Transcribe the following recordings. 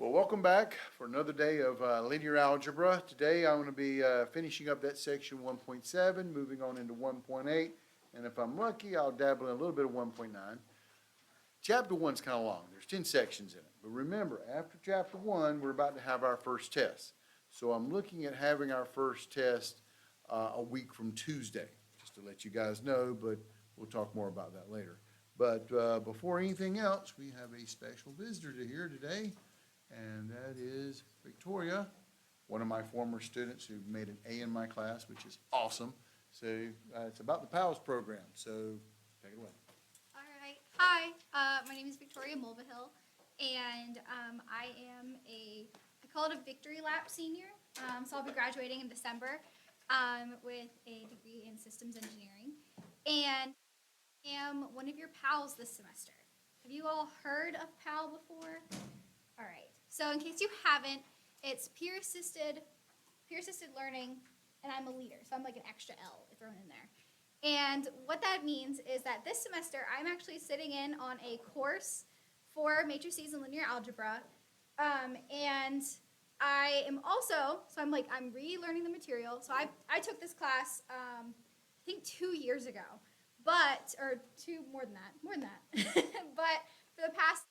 Well, welcome back for another day of linear algebra. Today I'm going to be finishing up that section 1.7, moving on into 1.8, and if I'm lucky, I'll dabble in a little bit of 1.9. Chapter 1's kind of long. There's 10 sections in it. But remember, after Chapter 1, we're about to have our first test. So I'm looking at having our first test a week from Tuesday, just to let you guys know, but we'll talk more about that later. But before anything else, we have a special visitor to here today. And that is Victoria, one of my former students who made an A in my class, which is awesome. So it's about the PALS program, so take it away. All right. Hi, my name is Victoria Mulvihill, and I call it a Victory Lap senior. So I'll be graduating in December with a degree in systems engineering. And I am one of your PALs this semester. Have you all heard of PAL before? All right. So in case you haven't, it's peer-assisted learning, and I'm a leader, so I'm like an extra L thrown in there. And what that means is that this semester, I'm actually sitting in on a course for matrices and linear algebra, and I am also, so I'm relearning the material. So I took this class, I think 2 years ago, more than that, but for the past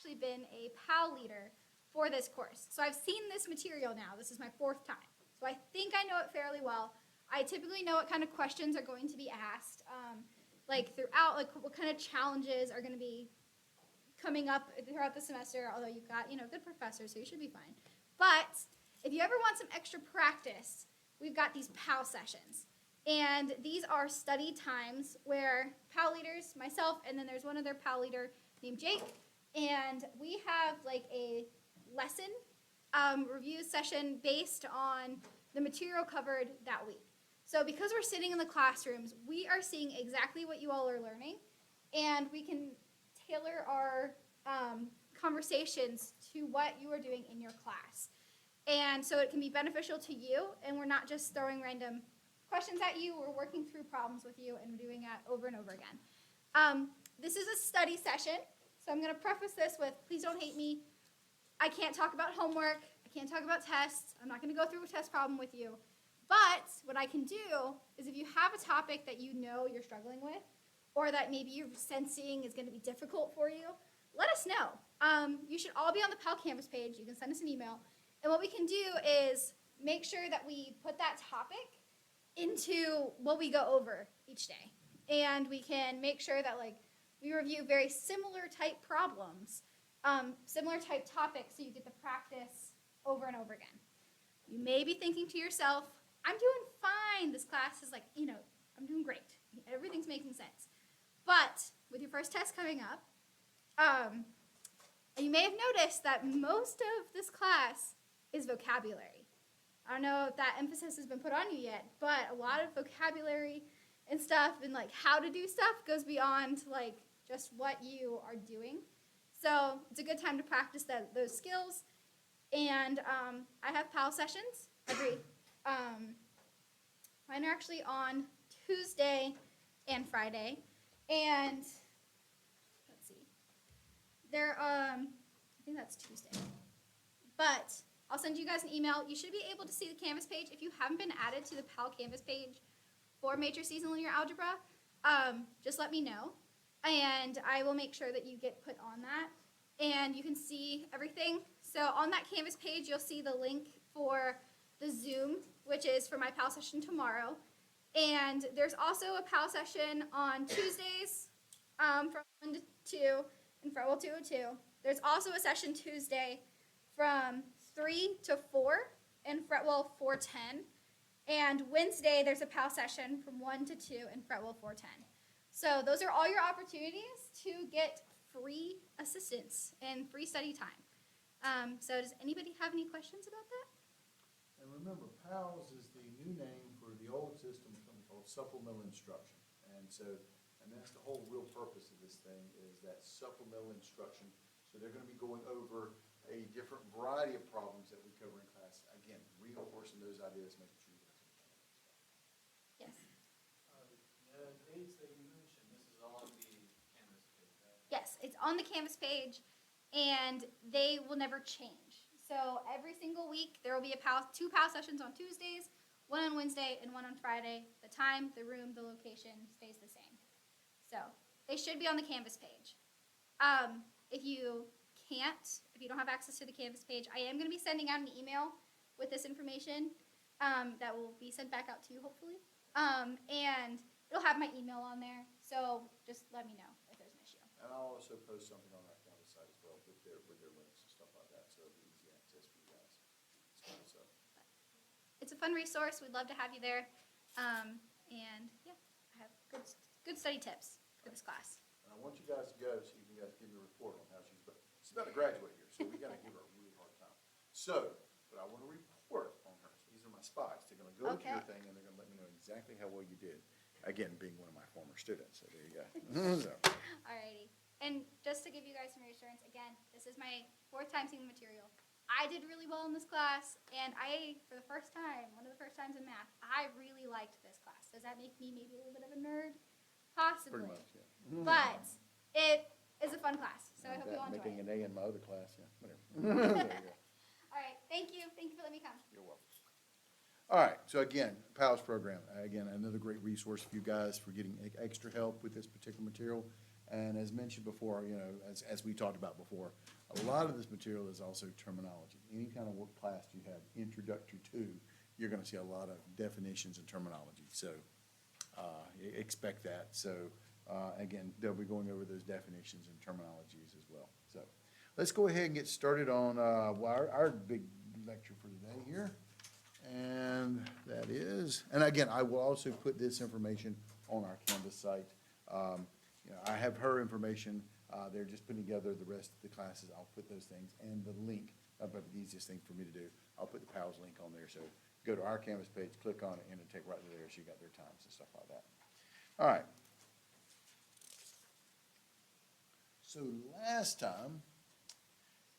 actually been a PAL leader for this course. So I've seen this material now. This is my 4th time. So I think I know it fairly well. I typically know what kind of questions are going to be asked, what kind of challenges are going to be coming up throughout the semester, although you've got, good professors, so you should be fine. But if you ever want some extra practice, we've got these PAL sessions. And these are study times where PAL leaders, myself, and then there's one other PAL leader named Jake, and we have like a lesson review session based on the material covered that week. So because we're sitting in the classrooms, we are seeing exactly what you all are learning, and we can tailor our conversations to what you are doing in your class. And so it can be beneficial to you, and we're not just throwing random questions at you, we're working through problems with you and doing that over and over again. This is a study session. So I'm going to preface this with, please don't hate me. I can't talk about homework. I can't talk about tests. I'm not going to go through a test problem with you. But what I can do is if you have a topic that you know you're struggling with, or that maybe you're sensing is going to be difficult for you, let us know. You should all be on the PAL Canvas page. You can send us an email. And what we can do is make sure that we put that topic into what we go over each day. And we can make sure that we review very similar type problems, similar type topics, so you get the practice over and over again. You may be thinking to yourself, I'm doing fine. This class is I'm doing great. Everything's making sense. But with your first test coming up, you may have noticed that most of this class is vocabulary. I don't know if that emphasis has been put on you yet, but a lot of vocabulary and stuff and how to do stuff goes beyond just what you are doing. So it's a good time to practice those skills. And I have PAL sessions mine are actually on Tuesday and Friday. And let's see, I think that's Tuesday. But I'll send you guys an email. You should be able to see the Canvas page. If you haven't been added to the PAL Canvas page for matrices and linear algebra, just let me know. And I will make sure that you get put on that. And you can see everything. So on that Canvas page, you'll see the link for the Zoom, which is for my PAL session tomorrow. And there's also a PAL session on Tuesdays from 1 to 2 and 2 to 2. There's also a session Tuesday from 3 to 4 and 4:10. And Wednesday, there's a PAL session from 1 to 2 and 4:10. So those are all your opportunities to get free assistance and free study time. So does anybody have any questions about that? And remember, PALS is the new name for the old system, something called supplemental instruction. And that's the whole real purpose of this thing, is that supplemental instruction. So they're going to be going over a different variety of problems that we cover in class. Again, reinforcing those ideas, making sure you guys understand. Yes. The dates that you mentioned, this is on the Canvas page, right? Yes, it's on the Canvas page. and they will never change. So every single week there will be two PAL sessions on Tuesdays, one on Wednesday and one on Friday. The time, the room, the location stays the same. So they should be on the Canvas page. If you don't have access to the Canvas page, I am going to be sending out an email with this information that will be sent back out to you hopefully. And it'll have my email on there. So just let me know if there's an issue. And I'll also post something on our Canvas site as well with their links and stuff like that, so it'll be easy access for you guys. So, It's a fun resource. We'd love to have you there. And yeah, I have good study tips for this class. and I want you guys to go so you can guys give me a report on how she's about to graduate here, so we gotta give her a really hard time. So, but I want to report on her. So these are my spies. They're gonna go to your Okay. thing and they're gonna let me know exactly how well you did. Again, being one of my former students, so there you go. So, Alrighty. And just to give you guys some reassurance, again, this is my 4th time seeing the material. I did really well in this class, and for the first time, one of the first times in math, I really liked this class. Does that make me maybe a little bit of a nerd? Possibly. pretty much, yeah. But it is a fun class, so I hope you all enjoy Making it. an A in my other class, yeah, whatever. There you go. Alright, thank you. Thank you for letting me come. You're welcome. All right, so again, PALS program, again, another great resource for you guys for getting extra help with this particular material. And as mentioned before, you know, as we talked about before, a lot of this material is also terminology. Any kind of work class you have introductory to, you're gonna see a lot of definitions and terminology. So, expect that. So, again, they'll be going over those definitions and terminologies as well. So, let's go ahead and get started on, our big lecture for today here. And that is, and again, I will also put this information on our Canvas site. You know, I have her information, they're just putting together the rest of the classes, I'll put those things, and the link, that'll be the easiest thing for me to do. I'll put the PALS link on there, so go to our Canvas page, click on it, and it'll take right to there, so you got their times and stuff like that. All right. So last time,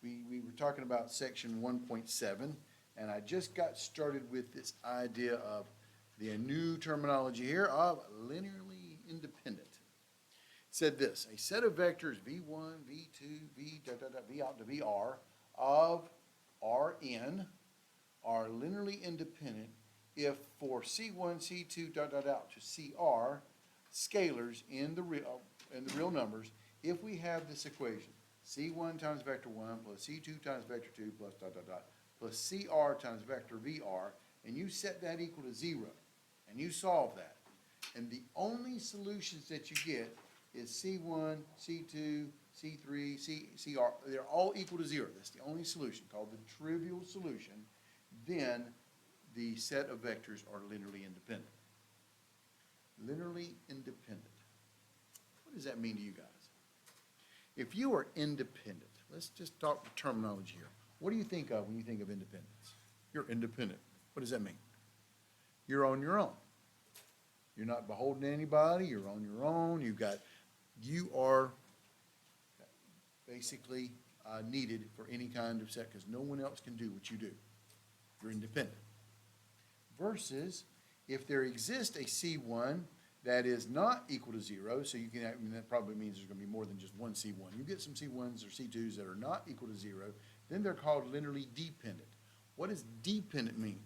we were talking about section 1.7, and I just got started with this idea of the new terminology here of linearly independent. It said this: a set of vectors v1, v2, v out to vr of Rn are linearly independent if for c1, c2, out to cr scalars in the real numbers, if we have this equation, c1 times vector 1 plus c2 times vector 2 plus plus cr times vector vr, and you set that equal to 0, and you solve that. And the only solutions that you get is c1, c2, c3, cr, they're all equal to 0. That's the only solution, called the trivial solution. Then the set of vectors are linearly independent. Linearly independent. What does that mean to you guys? If you are independent, let's just talk the terminology here. What do you think of when you think of independence? You're independent. What does that mean? You're on your own. You're not beholden to anybody. You're on your own. You are basically needed for any kind of set because no one else can do what you do. You're independent. Versus if there exists a C1 that is not equal to 0, so you can, I mean, that probably means there's going to be more than just one C1. You get some C1s or C2s that are not equal to 0, then they're called linearly dependent. What does dependent mean?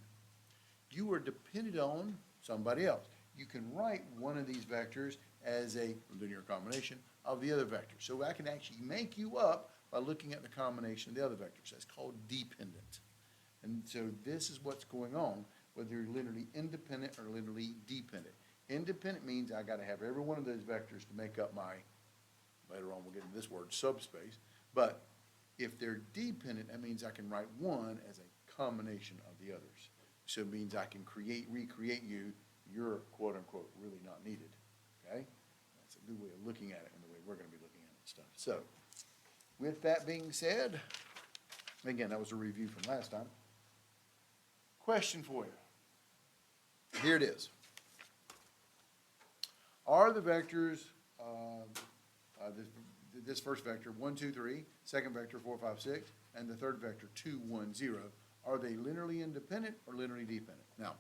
You are dependent on somebody else. You can write one of these vectors as a linear combination of the other vectors. So I can actually make you up by looking at the combination of the other vectors. That's called dependent. And so this is what's going on, whether you're linearly independent or linearly dependent. Independent means I got to have every one of those vectors to make up my, later on we'll get into this word, subspace. But if they're dependent, that means I can write one as a combination of the others. So it means I can recreate you. You're, quote unquote, really not needed. Okay? That's a good way of looking at it and the way we're going to be looking at it stuff. So, with that being said, again, that was a review from last time. Question for you. Here it is. Are the vectors, this first vector, 1, 2, 3, second vector, 4, 5, 6, and the third vector, 2, 1, 0, are they linearly independent or linearly dependent? Now,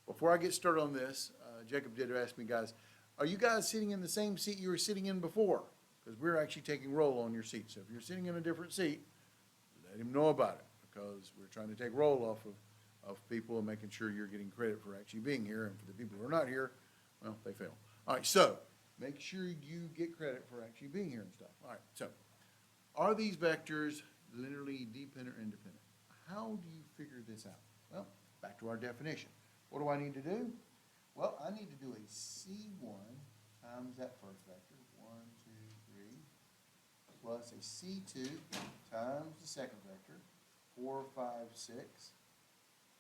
before I get started on this, Jacob did ask me, guys, are you guys sitting in the same seat you were sitting in before? because we're actually taking roll on your seat. So if you're sitting in a different seat, let him know about it, because we're trying to take roll off of people and making sure you're getting credit for actually being here, and for the people who are not here, well, they fail. All right, so make sure you get credit for actually being here and stuff. All right, so are these vectors linearly dependent or independent? How do you figure this out? Well, back to our definition. What do I need to do? Well, I need to do a C1 times that first vector, 1, 2, 3, plus a C2 times the second vector, 4, 5, 6,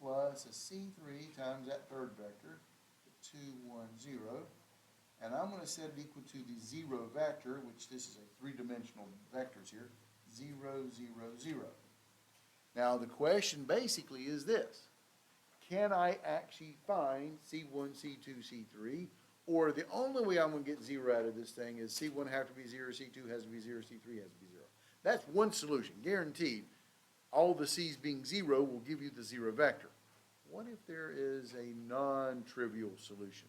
plus a C3 times that third vector, 2, 1, 0. And I'm going to set it equal to the 0 vector, which this is a three-dimensional vectors here, 0, 0, 0. Now, the question basically is this. Can I actually find C1, C2, C3? Or the only way I'm going to get 0 out of this thing is C1 has to be 0, C2 has to be 0, C3 has to be 0. That's one solution, guaranteed. All the C's being 0 will give you the 0 vector. What if there is a non-trivial solution?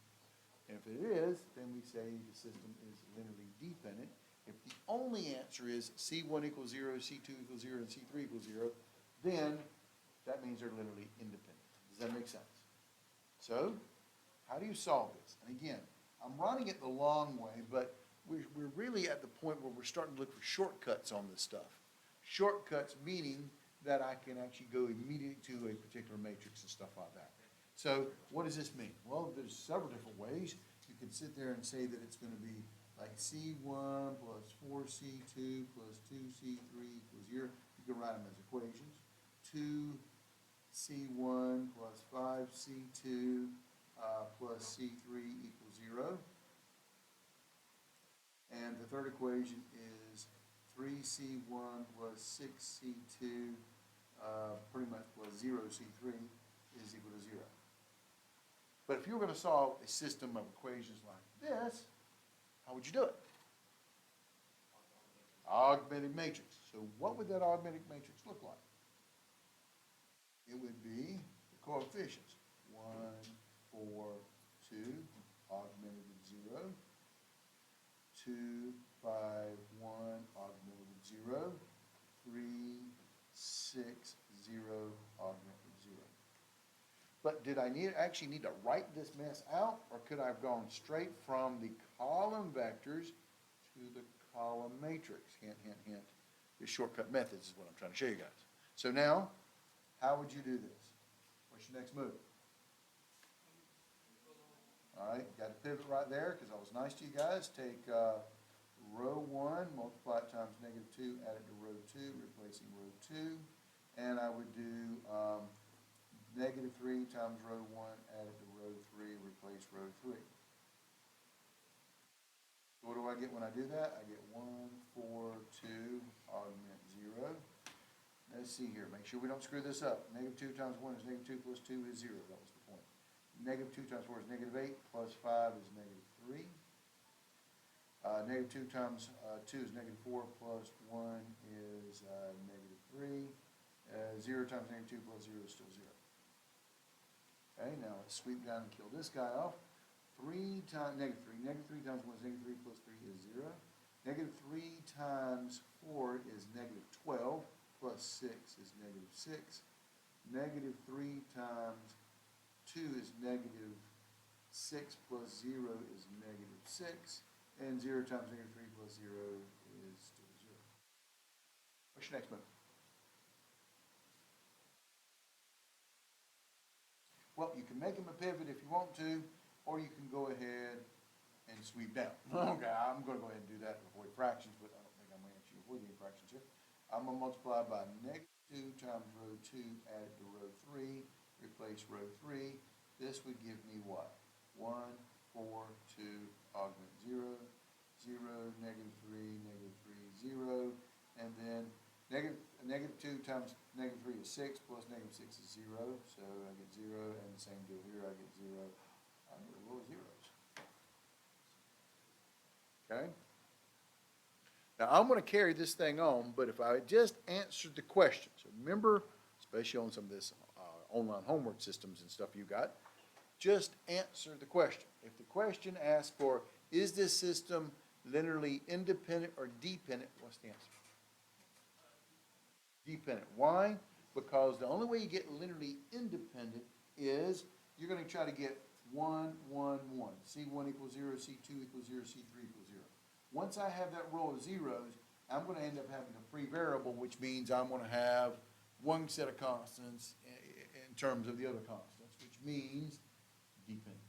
If it is, then we say the system is linearly dependent. If the only answer is C1 equals 0, C2 equals 0, and C3 equals 0, then that means they're linearly independent. Does that make sense? So, how do you solve this? And again, I'm running it the long way, but we're really at the point where we're starting to look for shortcuts on this stuff. Shortcuts meaning that I can actually go immediately to a particular matrix and stuff like that. So what does this mean? Well, there's several different ways. You can sit there and say that it's going to be like C1 plus 4C2 plus 2C3 equals 0. You can write them as equations. 2C1 plus 5C2 plus C3 equals 0. And the third equation is 3C1 plus 6C2 pretty much plus 0C3 is equal to 0. But if you were going to solve a system of equations like this, how would you do it? Augmented matrix. So what would that augmented matrix look like? It would be the coefficients. 1, 4, 2, augmented with 0. 2, 5, 1, augmented with 0. 3, 6, 0, augmented with 0. But did I actually need to write this mess out, or could I have gone straight from the column vectors to the column matrix? Hint, hint, hint. The shortcut methods is what I'm trying to show you guys. So now, how would you do this? What's your next move? All right, got to pivot right there because I was nice to you guys. Take row 1, multiply it times -2, add it to row 2, replacing row 2. And I would do -3 times row 1, add it to row 3, replace row 3. So what do I get when I do that? I get 1, 4, 2, augment 0. Let's see here, make sure we don't screw this up. -2 times 1 is -2 plus 2 is 0, that was the point. -2 times 4 is -8, plus 5 is -3. -2 times 2 is -4, plus 1 is -3. 0 times -2 plus 0 is still 0. Okay, now let's sweep down and kill this guy off. 3 times -3. -3 times 1 is -3 plus 3 is 0. -3 times 4 is -12 plus 6 is -6. -3 times 2 is -6 plus 0 is -6. And 0 times -3 plus 0 is still 0. What's your next move? Well, you can make him a pivot if you want to, or you can go ahead and sweep down. Okay, I'm going to go ahead and do that and avoid fractions, but I don't think I'm going to actually avoid any fractions here. I'm going to multiply by -2 times row 2, add it to row 3, replace row 3. This would give me what? 1, 4, 2, augment 0, 0, -3, -3, 0, and then -2 times -3 is 6, plus -6 is 0, so I get 0, and the same deal here, I get 0. I get a row of zeros. Okay? Now, I'm going to carry this thing on, but if I just answered the question, so remember, especially on some of this online homework systems and stuff you got, just answer the question. If the question asks for, is this system linearly independent or dependent? What's the answer? Dependent. Why? Because the only way you get linearly independent is you're gonna try to get 1, 1, 1. C1 equals 0, C2 equals 0, C3 equals 0. Once I have that row of zeros, I'm gonna end up having a free variable, which means I'm gonna have one set of constants in terms of the other constants, which means dependent.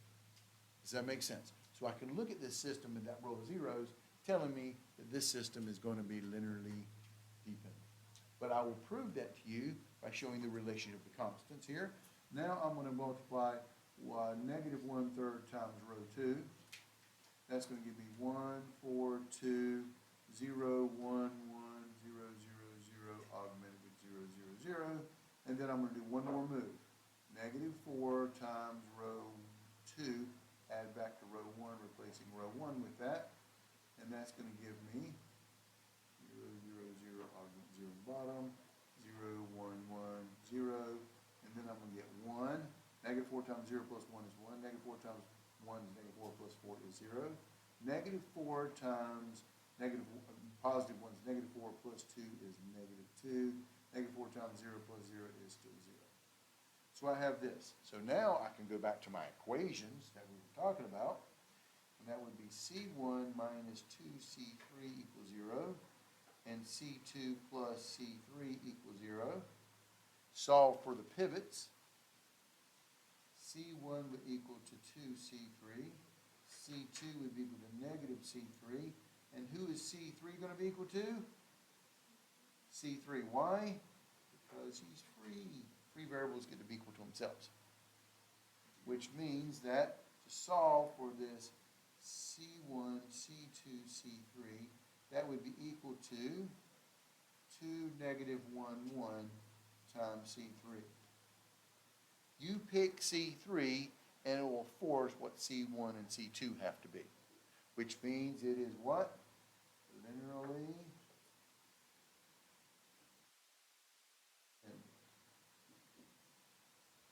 Does that make sense? So I can look at this system in that row of zeros, telling me that this system is gonna be linearly dependent. But I will prove that to you by showing the relation of the constants here. Now I'm gonna multiply negative 1/3 times row 2. That's gonna give me 1, 4, 2, 0, 1, 1, 0, 0, 0, augmented with 0, 0, 0. And then I'm gonna do one more move. Negative 4 times row 2, add back to row 1, replacing row 1 with that. And that's gonna give me 0, 0, 0, augment 0 bottom, 0, 1, 1, 0, and then I'm gonna get 1. Negative 4 times 0 plus 1 is 1. Negative 4 times 1 is negative 4 plus 4 is 0. Negative 4 times positive 1 is negative 4 plus 2 is negative 2. Negative 4 times 0 plus 0 is still 0. So I have this. So now I can go back to my equations that we were talking about, and that would be C1 minus 2C3 equals 0. And C2 plus C3 equals 0. Solve for the pivots. C1 would equal to 2C3. C2 would be equal to negative C3. And who is C3 going to be equal to? C3. Why? Because he's free. Free variables get to be equal to themselves. Which means that to solve for this C1, C2, C3, that would be equal to 2, negative 1, 1 times C3. You pick C3 and it will force what C1 and C2 have to be, which means it is what? Linearly independent.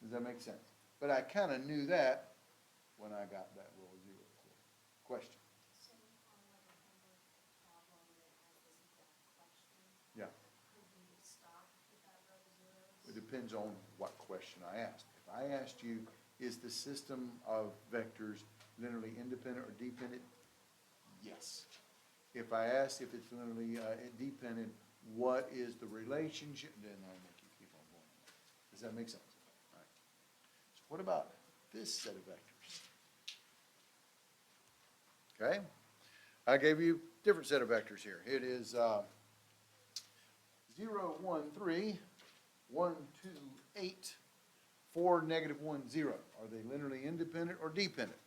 Does that make sense? But I kind of knew that when I got that row of zeros. Question? So on like a homework problem that has this exact question, Yeah. could we stop with that row of zeros? It depends on what question I asked. If I asked you, is the system of vectors linearly independent or dependent? Yes. If I asked if it's linearly dependent, what is the relationship? Then I'll make you keep on going. Does that make sense? All right. So what about this set of vectors? Okay. I gave you a different set of vectors here. It is 0, 1, 3, 1, 2, 8, 4, negative 1, 0. Are they linearly independent or dependent?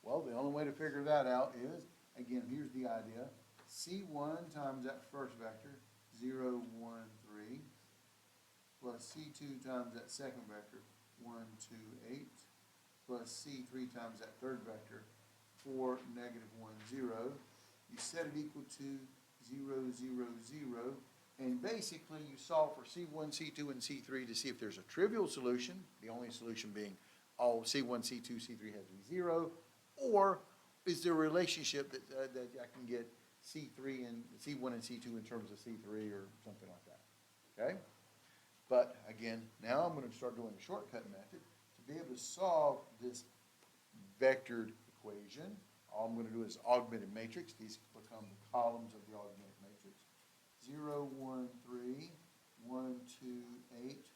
Well, the only way to figure that out is, again, here's the idea. C1 times that first vector, 0, 1, 3, plus C2 times that second vector, 1, 2, 8, plus C3 times that third vector, 4, negative 1, 0. You set it equal to 0, 0, 0. And basically, you solve for C1, C2, and C3 to see if there's a trivial solution, the only solution being all C1, C2, C3 has to be 0, or is there a relationship that I can get C3 and C1 and C2 in terms of C3 or something like that, okay? But again, now I'm going to start doing a shortcut method to be able to solve this vectored equation. All I'm going to do is augmented matrix. These become the columns of the augmented matrix. 0, 1, 3, 1, 2, 8,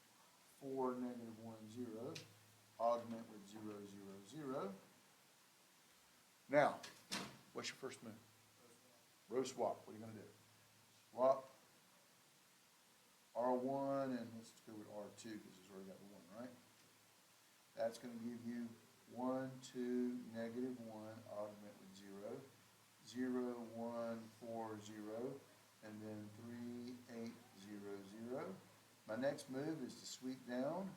4, negative 1, 0. Augment with 0, 0, 0. Now, what's your first move? Row swap. What are you going to do? Swap R1, and let's go with R2 because it's already got the 1, right? That's going to give you 1, 2, negative 1, augment with 0, 0, 1, 4, 0, and then 3, 8, 0, 0. My next move is to sweep down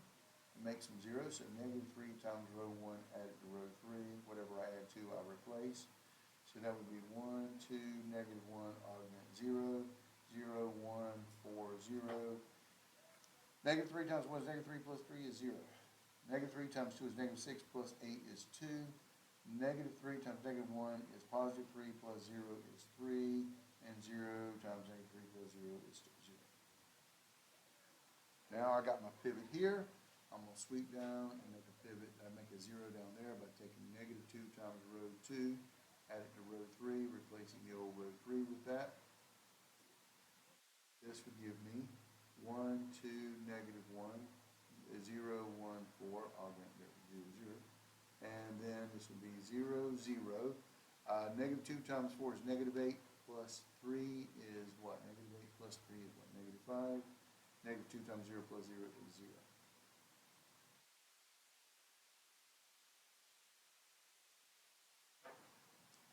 and make some zeros. So negative 3 times row 1 added to row 3. Whatever I add to, I replace. So that would be 1, 2, negative 1, augment 0, 0, 1, 4, 0. Negative 3 times 1 is negative 3 plus 3 is 0. Negative 3 times 2 is negative 6 plus 8 is 2. negative 3 times negative 1 is positive 3 plus 0 is 3, and 0 times negative 3 plus 0 is 0. Now I got my pivot here. I'm going to sweep down and make a pivot. I make a 0 down there by taking negative 2 times row 2, add it to row 3, replacing the old row 3 with that. This would give me 1, 2, negative 1, 0, 1, 4, augment 0, 0. And then this would be 0, 0. Negative 2 times 4 is negative 8, plus 3 is what? Negative 8 plus 3 is what? Negative 5. Negative 2 times 0 plus 0 is 0.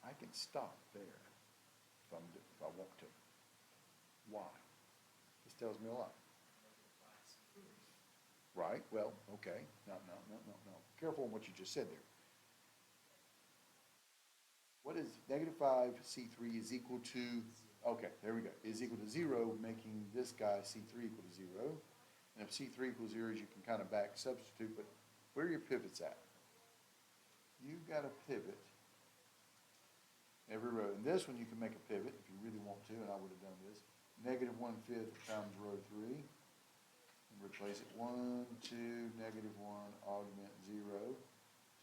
I can stop there if I want to. Why? This tells me a lot. Right, well, okay, no. Careful on what you just said there. What is negative 5C3 is equal to, okay, there we go, is equal to 0, making this guy C3 equal to 0. And if C3 equals 0, you can kind of back substitute, but where are your pivots at? You've got a pivot every row. In this one, you can make a pivot if you really want to, and I would have done this. Negative 1/5 times row 3. And replace it 1, 2, negative 1, augment 0.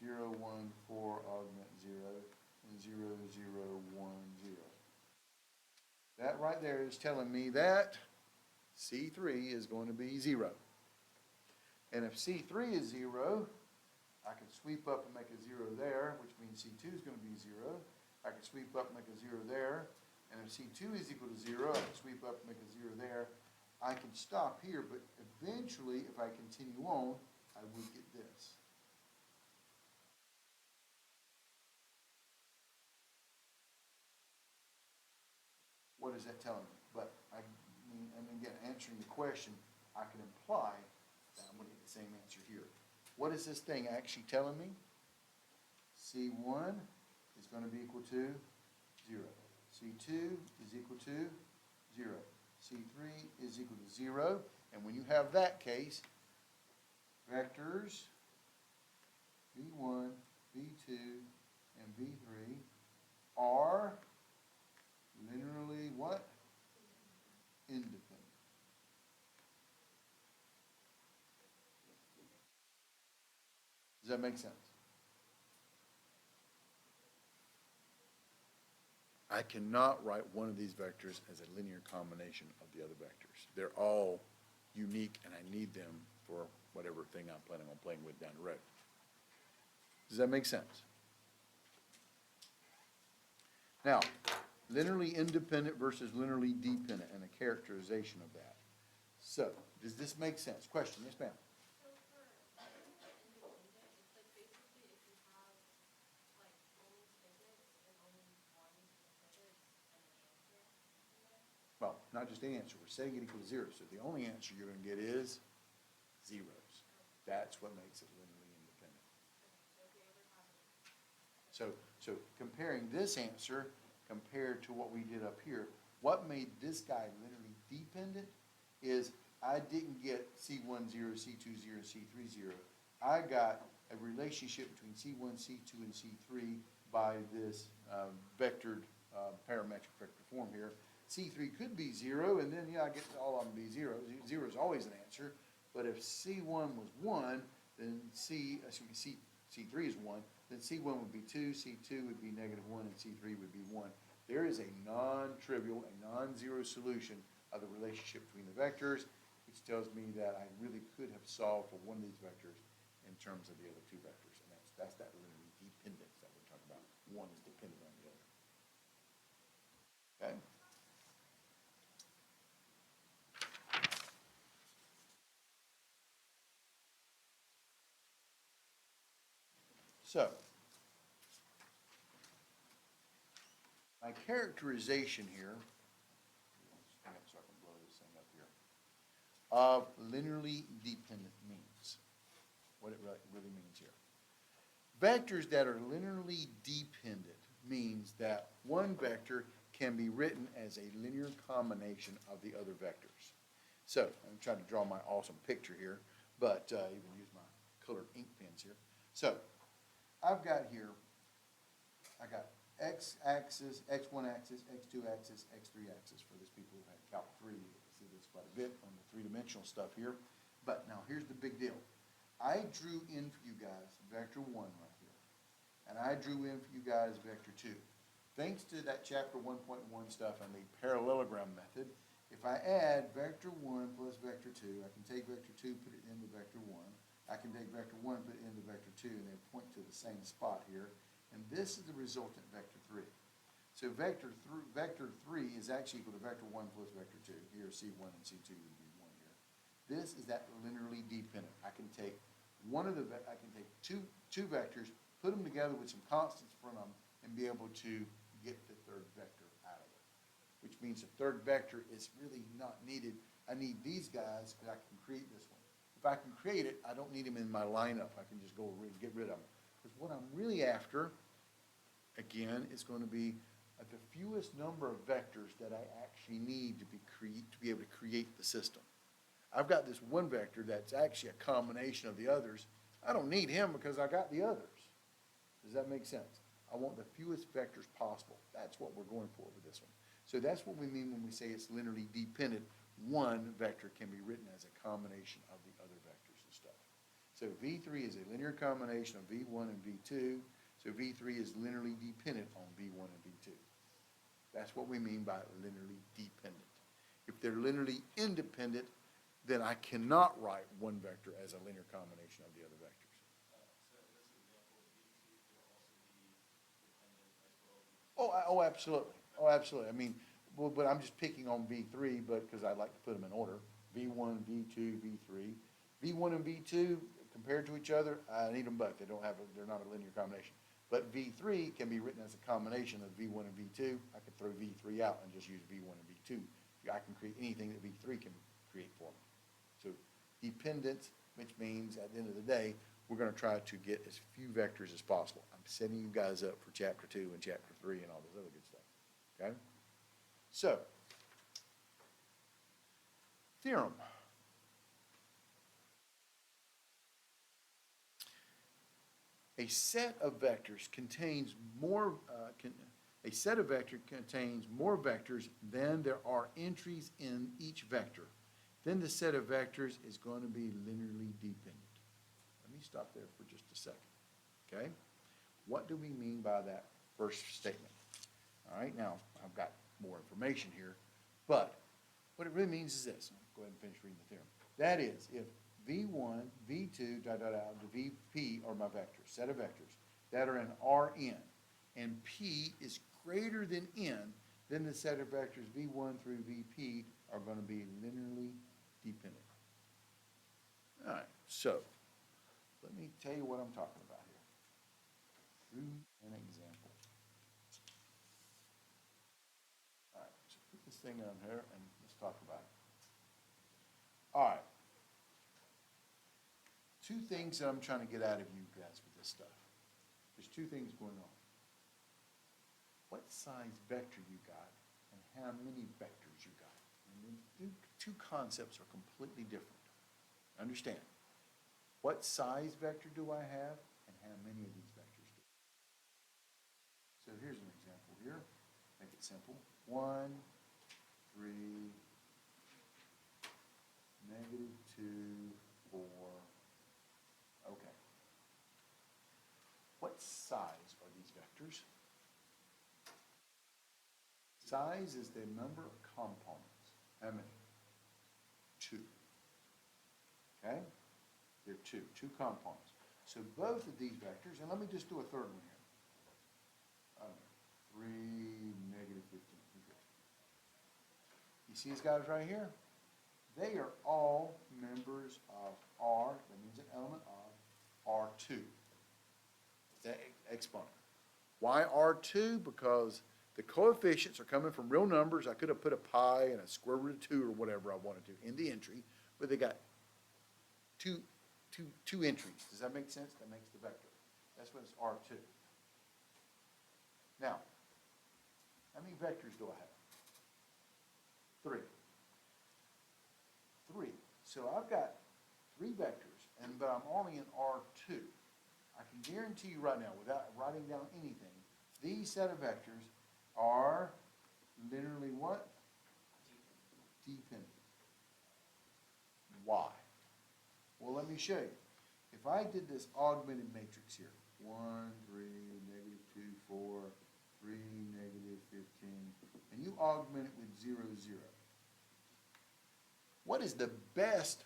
0, 1, 4, augment 0. And 0, 0, 1, 0. That right there is telling me that C3 is going to be 0. And if C3 is 0, I can sweep up and make a 0 there, which means C2 is going to be 0. I can sweep up and make a 0 there. And if C2 is equal to 0, I can sweep up and make a 0 there. I can stop here, but eventually, if I continue on, I would get this. What is that telling me? But I mean, and again, answering the question, I can imply that I'm going to get the same answer here. What is this thing actually telling me? C1 is going to be equal to 0. C2 is equal to 0. C3 is equal to 0. And when you have that case, vectors V1, V2, and V3 are linearly what? Independent. Does that make sense? I cannot write one of these vectors as a linear combination of the other vectors. They're all unique, and I need them for whatever thing I'm planning on playing with down the road. Does that make sense? Now, linearly independent versus linearly dependent and a characterization of that. So, does this make sense? Question, yes ma'am? So for independent, it's like basically if you have like only pivots and only one of the pivots and an answer. Well, not just the answer, we're setting it equal to 0, so the only answer you're going to get is zeros. That's what makes it linearly independent. So comparing this answer compared to what we did up here, what made this guy linearly dependent is I didn't get C1 0, C2 0, C3 0. I got a relationship between C1, C2, and C3 by this vectored parametric vector form here. C3 could be 0, and then, yeah, I get all of them be 0. 0 is always an answer. But if C1 was 1, then C3 is 1, then C1 would be 2, C2 would be negative 1, and C3 would be 1. There is a non-trivial, a non-zero solution of the relationship between the vectors, which tells me that I really could have solved for one of these vectors in terms of the other two vectors. And that's that linear dependence that we're talking about. One is dependent on the other. Okay? So, my characterization here, so I can blow this thing up here, of linearly dependent means, what it really means here. Vectors that are linearly dependent means that one vector can be written as a linear combination of the other vectors. So, I'm trying to draw my awesome picture here, but even use my colored ink pens here. So, I've got here I got x-axis, x1 axis, x2 axis, x3 axis for those people who had Calc 3. See this quite a bit on the three-dimensional stuff here. But now here's the big deal. I drew in for you guys vector 1 right here. And I drew in for you guys vector 2. Thanks to that chapter 1.1 stuff and the parallelogram method, if I add vector 1 plus vector 2, I can take vector 2, put it into vector 1. I can take vector 1, put it into vector 2, and they point to the same spot here. And this is the resultant vector 3. So vector 3 is actually equal to vector 1 plus vector 2. Here, C1 and C2 would be 1 here. This is that linearly dependent. I can take two vectors, put them together with some constants in front of them, and be able to get the third vector out of it. Which means the third vector is really not needed. I need these guys, but I can create this one. If I can create it, I don't need them in my lineup. I can just go get rid of them. Because what I'm really after, again, is going to be the fewest number of vectors that I actually need to be able to create the system. I've got this one vector that's actually a combination of the others. I don't need him because I got the others. Does that make sense? I want the fewest vectors possible. That's what we're going for with this one. So that's what we mean when we say it's linearly dependent. One vector can be written as a combination of the other vectors and stuff. So V3 is a linear combination of V1 and V2. So V3 is linearly dependent on V1 and V2. That's what we mean by linearly dependent. If they're linearly independent, then I cannot write one vector as a linear combination of the other vectors. Oh, absolutely. Oh, absolutely. I mean, well, but I'm just picking on V3, but because I like to put them in order. V1, V2, V3. V1 and V2 compared to each other, I need them both. They're not a linear combination. But V3 can be written as a combination of V1 and V2. I could throw V3 out and just use V1 and V2. I can create anything that V3 can create for me. So dependence, which means at the end of the day, we're going to try to get as few vectors as possible. I'm setting you guys up for chapter 2 and chapter 3 and all this other good stuff. Okay? So, theorem. A set of vectors contains more, a set of vectors contains more vectors than there are entries in each vector. Then the set of vectors is going to be linearly dependent. Let me stop there for just a second. Okay? What do we mean by that first statement? All right, now I've got more information here, but what it really means is this. I'll go ahead and finish reading the theorem. That is, if V1, V2, to Vp are my vectors, set of vectors that are in Rn, and P is greater than N, then the set of vectors V1 through Vp are going to be linearly dependent. All right, so let me tell you what I'm talking about here through an example. All right, so put this thing on here and let's talk about it. All right. Two things that I'm trying to get out of you guys with this stuff. There's two things going on. What size vector you got and how many vectors you got. And the two concepts are completely different. Understand? What size vector do I have and how many of these vectors do? So here's an example here. Make it simple. 1, 3, -2, 4. Okay. What size are these vectors? Size is the number of components. How many? 2. Okay? There are two components. So both of these vectors, and let me just do a third one here. 3, -15. You see these guys right here? They are all members of R, that means an element of R2. That exponent. Why R2? Because the coefficients are coming from real numbers. I could have put a pi and a square root of 2 or whatever I wanted to in the entry, but they got two entries. Does that make sense? That makes the vector. That's what it's R2. Now, how many vectors do I have? 3. 3. So I've got 3 vectors, but I'm only in R2. I can guarantee you right now, without writing down anything, these set of vectors are linearly what? Dependent. Why? Well, let me show you. If I did this augmented matrix here, 1, 3, -2, 4, 3, -15, and you augment it with 0, 0. What is the best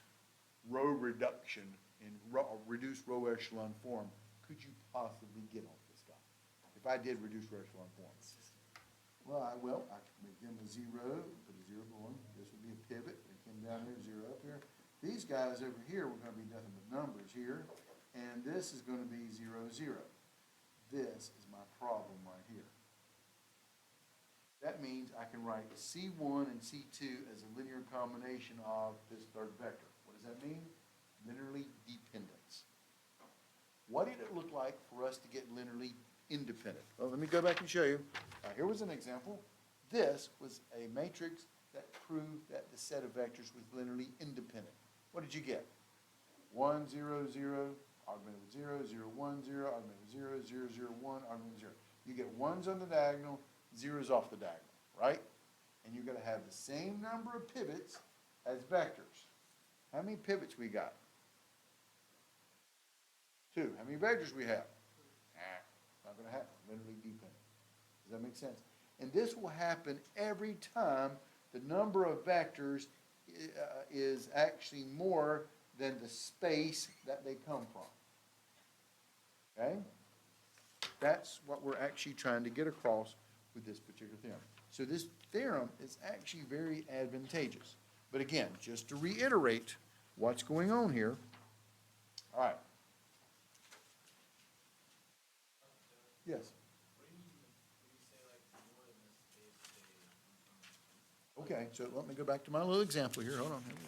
row reduction in reduced row echelon form could you possibly get off this guy? If I did reduced row echelon form. Well, I could make them a 0, put a 0 going. This would be a pivot. They came down here, 0 up here. These guys over here were going to be nothing but numbers here, and this is going to be 0, 0. This is my problem right here. That means I can write C1 and C2 as a linear combination of this third vector. What does that mean? Linearly dependence. What did it look like for us to get linearly independent? Well, let me go back and show you. Here was an example. This was a matrix that proved that the set of vectors was linearly independent. What did you get? 1, 0, 0, augmented with 0, 0, 1, 0, augmented with 0, 0, 0, 1, augmented with 0. You get 1s on the diagonal, 0s off the diagonal, right? And you're going to have the same number of pivots as vectors. How many pivots we got? 2. How many vectors we have? Not going to happen. Linearly dependent. Does that make sense? And this will happen every time the number of vectors is actually more than the space that they come from. Okay? That's what we're actually trying to get across with this particular theorem. So this theorem is actually very advantageous. But again, just to reiterate what's going on here. All right. Yes. What do you mean when you say like more than this space they Okay, so let me go back to my little example here. Hold on. Here we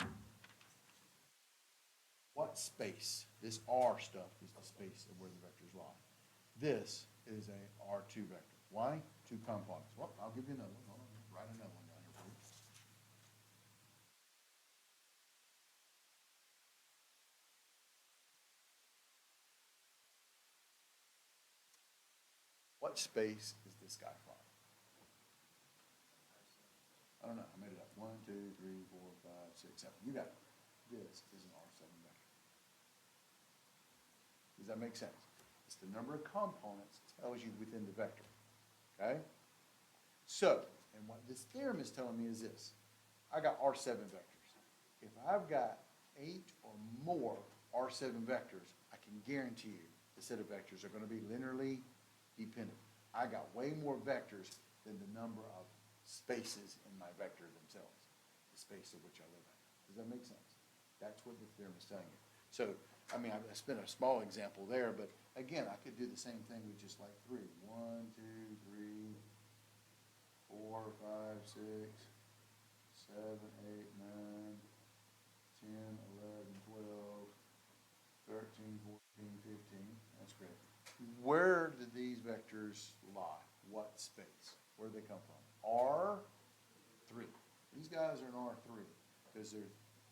go. What space? This R stuff is the space of where the vectors lie. This is a R2 vector. Why? 2 components. Well, I'll give you another one. Hold on. Write another one down here for you. What space is this guy from? I don't know. I made it up. 1, 2, 3, 4, 5, 6, 7. You got it. This is an R7 vector. Does that make sense? It's the number of components tells you within the vector. Okay? So, and what this theorem is telling me is this. I got R7 vectors. If I've got 8 or more R7 vectors, I can guarantee you the set of vectors are going to be linearly dependent. I got way more vectors than the number of spaces in my vector themselves, the space of which I live in. Does that make sense? That's what the theorem is telling you. So, I mean, I spent a small example there, but again, I could do the same thing with just like 3. 1, 2, 3, 4, 5, 6, 7, 8, 9, 10, 11, 12, 13, 14, 15. That's great. Where do these vectors lie? What space? Where do they come from? R3. These guys are in R3 because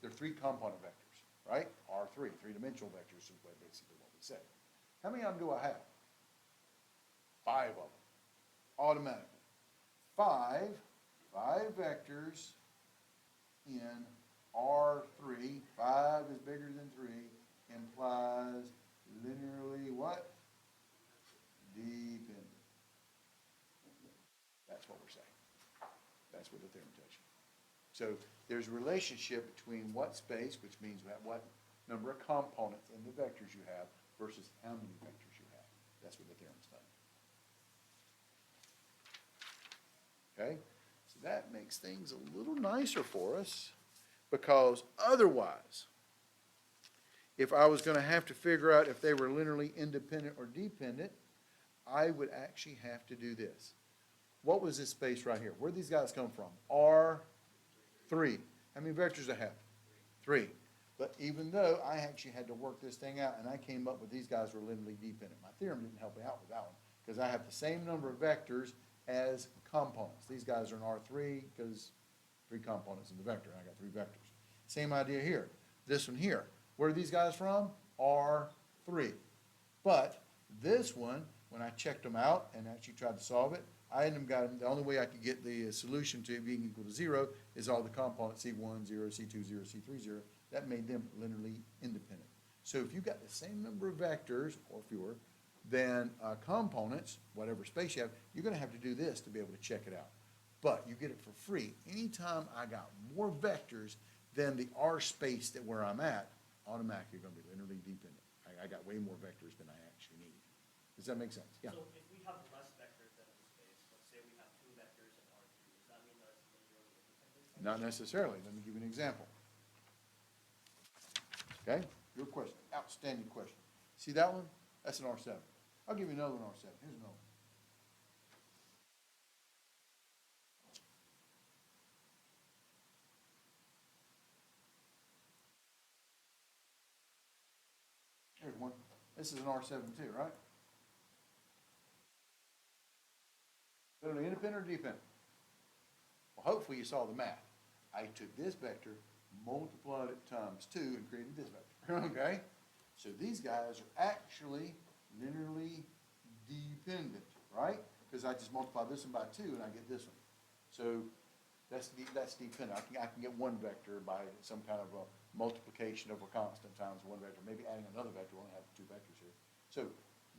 they're 3 component vectors, right? R3, 3-dimensional vectors is basically what we say. How many of them do I have? 5 of them, automatically. 5 vectors in R3, 5 is bigger than 3, implies linearly what? Dependent. That's what we're saying. That's what the theorem tells you. So there's a relationship between what space, which means what number of components in the vectors you have, versus how many vectors you have. That's what the theorem's telling you. Okay? So that makes things a little nicer for us, because otherwise, if I was going to have to figure out if they were linearly independent or dependent, I would actually have to do this. What was this space right here? Where did these guys come from? R3. How many vectors do I have? 3. But even though I actually had to work this thing out, and I came up with these guys were linearly dependent. My theorem didn't help me out with that one, because I have the same number of vectors as components. These guys are in R3 because 3 components in the vector, and I got 3 vectors. Same idea here. This one here. Where are these guys from? R3. But this one when I checked them out and actually tried to solve it, I ended up got, the only way I could get the solution to it being equal to zero is all the components, C1, 0, C2, 0, C3, 0. That made them linearly independent. So if you've got the same number of vectors or fewer than components, whatever space you have, you're gonna have to do this to be able to check it out. But you get it for free. Anytime I got more vectors than the R space that where I'm at, automatically gonna be linearly dependent. I got way more vectors than I actually need. Does that make sense? Yeah. So if we have less vectors than the space, let's say we have 2 vectors in R3, does that mean that it's linearly independent? Not necessarily. Let me give you an example. Okay, your question, outstanding question. See that one? That's an R7. I'll give you another one, R7. Here's another one. Here's one. This is an R7 too, right? Literally independent or dependent? Well, hopefully you saw the math. I took this vector, multiplied it times 2, and created this vector, okay? So these guys are actually linearly dependent, right? Because I just multiply this one by 2 and I get this one. So that's dependent. I can get one vector by some kind of a multiplication of a constant times one vector, maybe adding another vector, we only have 2 vectors here. So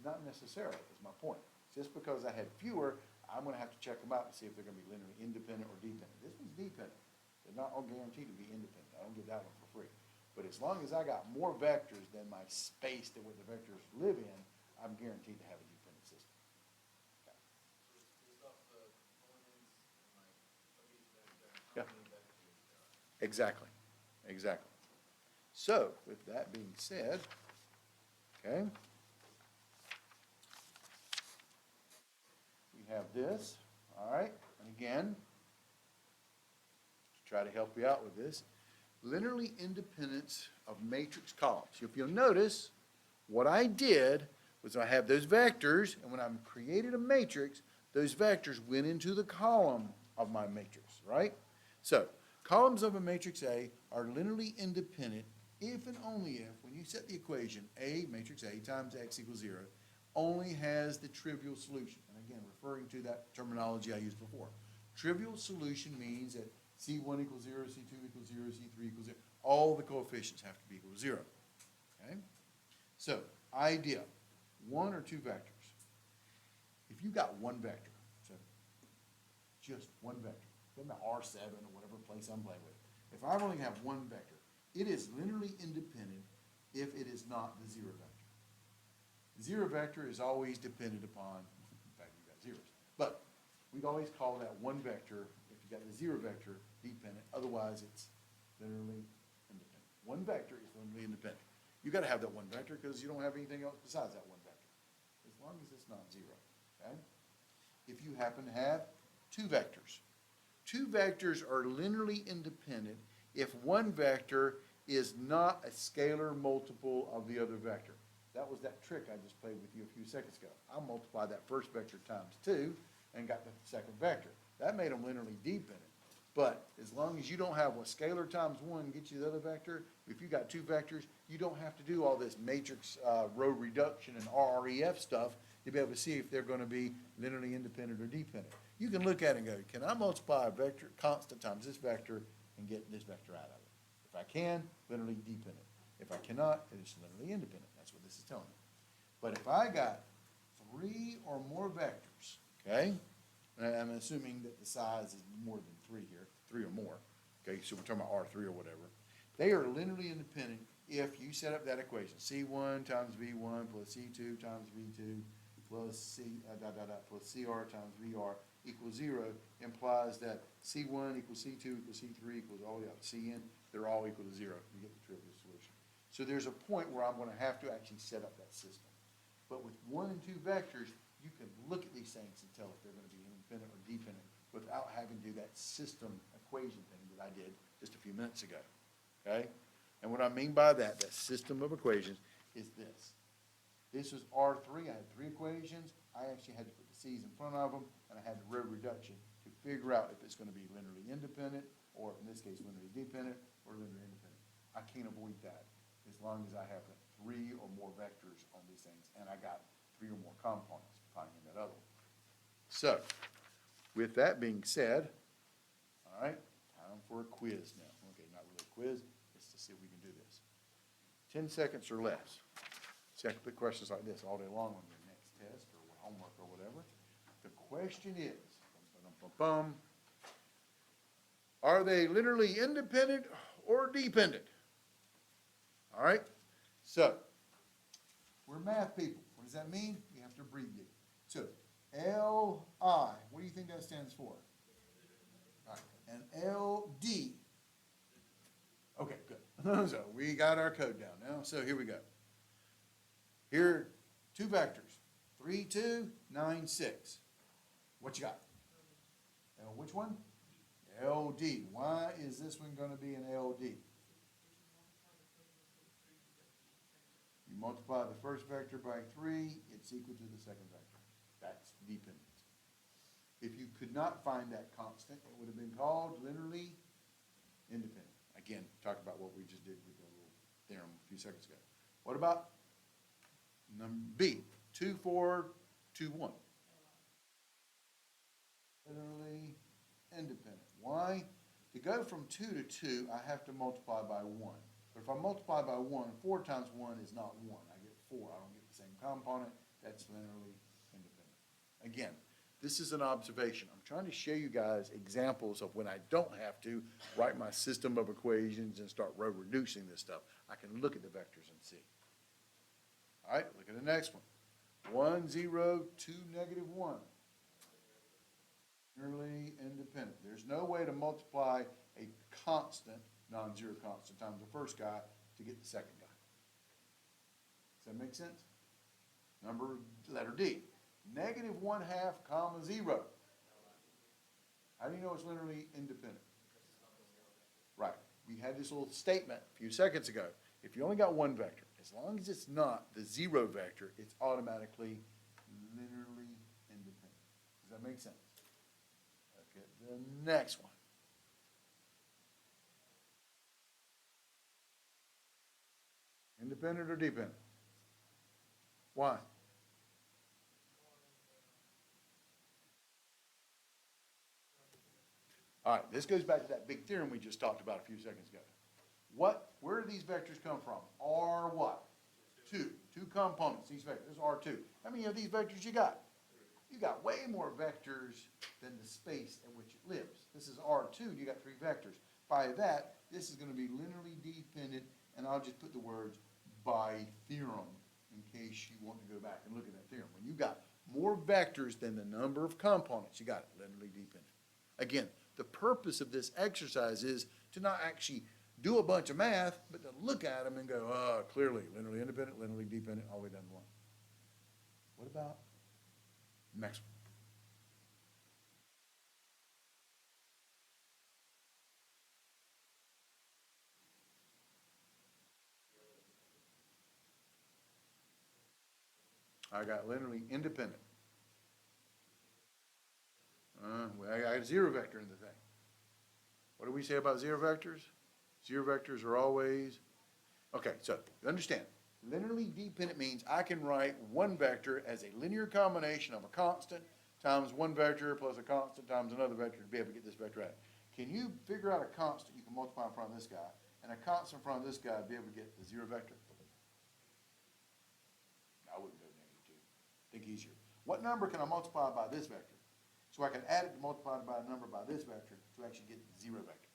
not necessarily is my point. Just because I had fewer, I'm gonna have to check them out and see if they're gonna be linearly independent or dependent. This one's dependent. They're not all guaranteed to be independent. I don't get that one for free. But as long as I got more vectors than my space that where the vectors live in, I'm guaranteed to have a dependent system. Okay. So it's based off the components and like of each vector, Yeah. how many vectors there are. Exactly, exactly. So, with that being said, okay, we have this, all right, and again, to try to help you out with this, linearly independence of matrix columns. If you'll notice, what I did was I have those vectors, and when I created a matrix, those vectors went into the column of my matrix, right? So, columns of a matrix A are linearly independent if and only if, when you set the equation, A, matrix A times X equals 0, only has the trivial solution. And again, referring to that terminology I used before. Trivial solution means that C1 equals 0, C2 equals 0, C3 equals 0. All the coefficients have to be equal to 0. Okay? So, idea, 1 or 2 vectors. If you got one vector, so just one vector, doesn't matter R7 or whatever place I'm playing with. If I only have one vector, it is linearly independent if it is not the 0 vector. The 0 vector is always dependent upon, in fact, you've got zeros, but we'd always call that one vector, if you got the 0 vector, dependent, otherwise it's linearly independent. One vector is linearly independent. You gotta have that one vector because you don't have anything else besides that one vector, as long as it's not 0, okay? If you happen to have 2 vectors, 2 vectors are linearly independent if one vector is not a scalar multiple of the other vector. That was that trick I just played with you a few seconds ago. I multiplied that first vector times 2 and got the second vector. That made them linearly dependent. But as long as you don't have a scalar times 1 gets you the other vector, if you got 2 vectors, you don't have to do all this matrix row reduction and RREF stuff to be able to see if they're going to be linearly independent or dependent. You can look at it and go, can I multiply a vector constant times this vector and get this vector out of it? If I can, linearly dependent. If I cannot, it is linearly independent. That's what this is telling me. But if I got 3 or more vectors, okay, and I'm assuming that the size is more than 3 here, 3 or more, okay, so we're talking about R3 or whatever, they are linearly independent if you set up that equation, C1 times V1 plus C2 times V2 plus plus CR times VR equals 0 implies that C1 equals C2 equals C3 equals all the way up to Cn, they're all equal to 0. You get the trivial solution. So there's a point where I'm going to have to actually set up that system. But with 1 and 2 vectors, you can look at these things and tell if they're going to be independent or dependent without having to do that system equation thing that I did just a few minutes ago. Okay? And what I mean by that, that system of equations, is this. This was R3. I had 3 equations. I actually had to put the C's in front of them, and I had the row reduction to figure out if it's going to be linearly independent, or in this case, linearly dependent, or linearly independent. I can't avoid that as long as I have 3 or more vectors on these things, and I got 3 or more components. tying in that other one. So, with that being said, all right, time for a quiz now. Okay, not really a quiz, it's to see if we can do this. 10 seconds or less. See, I can put questions like this all day long on your next test or homework or whatever. The question is, are they linearly independent or dependent? All right, so we're math people. What does that mean? We have to abbreviate. So LI, what do you think that stands for? All right, and LD. Okay, good. So we got our code down now. So here we go. Here are two vectors, 3, 2, 9, 6. What you got? Which one? LD. Why is this one going to be an LD? You multiply the first vector by 3, it's equal to the second vector. That's dependence. If you could not find that constant, it would have been called linearly independent. Again, talk about what we just did with the little theorem a few seconds ago. What about number B? 2, 4, 2, 1. Linearly independent. Why? To go from 2 to 2, I have to multiply by 1. But if I multiply by 1, 4 times 1 is not 1. I get 4. I don't get the same component. That's linearly independent. Again, this is an observation. I'm trying to show you guys examples of when I don't have to write my system of equations and start row reducing this stuff. I can look at the vectors and see. All right, look at the next one. 1, 0, 2, negative 1. Linearly independent. There's no way to multiply a constant, non-zero constant, times the first guy to get the second guy. Does that make sense? Letter D. Negative 1/2, comma 0. How do you know it's linearly independent? Right. We had this little statement a few seconds ago. If you only got one vector, as long as it's not the 0 vector, it's automatically linearly independent. Does that make sense? Okay, the next one. Independent or dependent? Why? All right, this goes back to that big theorem we just talked about a few seconds ago. Where do these vectors come from? R what? 2. 2 components, these vectors, R2. How many of these vectors you got? You got way more vectors than the space in which it lives. This is R2, you got 3 vectors. By that, this is going to be linearly dependent, and I'll just put the words by theorem in case you want to go back and look at that theorem. When you got more vectors than the number of components, you got it, linearly dependent. Again, the purpose of this exercise is to not actually do a bunch of math, but to look at them and go, oh, clearly, linearly independent, linearly dependent, all the way down the line. What about next one? I got linearly independent. Well, I got a 0 vector in the thing. What do we say about 0 vectors? 0 vectors are always, okay, so understand, linearly dependent means I can write one vector as a linear combination of a constant times one vector plus a constant times another vector to be able to get this vector out. Can you figure out a constant you can multiply in front of this guy and a constant in front of this guy to be able to get the 0 vector? I wouldn't go -2. Think easier. What number can I multiply by this vector? So I can add it to multiply by a number by this vector to actually get the 0 vector.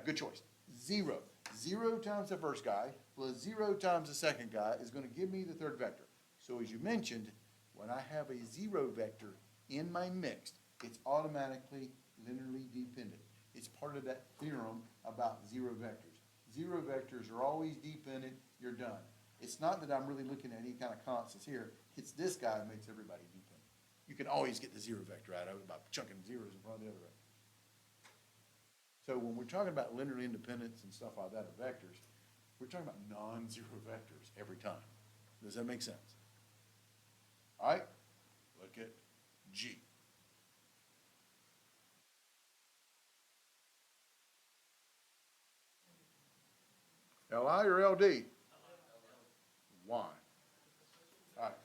Good choice. 0. 0 times the first guy plus 0 times the second guy is going to give me the third vector. So as you mentioned, when I have a 0 vector in my mixed, it's automatically linearly dependent. It's part of that theorem about 0 vectors. 0 vectors are always dependent. You're done. It's not that I'm really looking at any kind of constants here. It's this guy that makes everybody dependent. You can always get the 0 vector out of it by chunking zeros in front of the other vector. So when we're talking about linear independence and stuff like that of vectors, we're talking about non-zero vectors every time. Does that make sense? All right, look at G. LI or LD? Why? All right.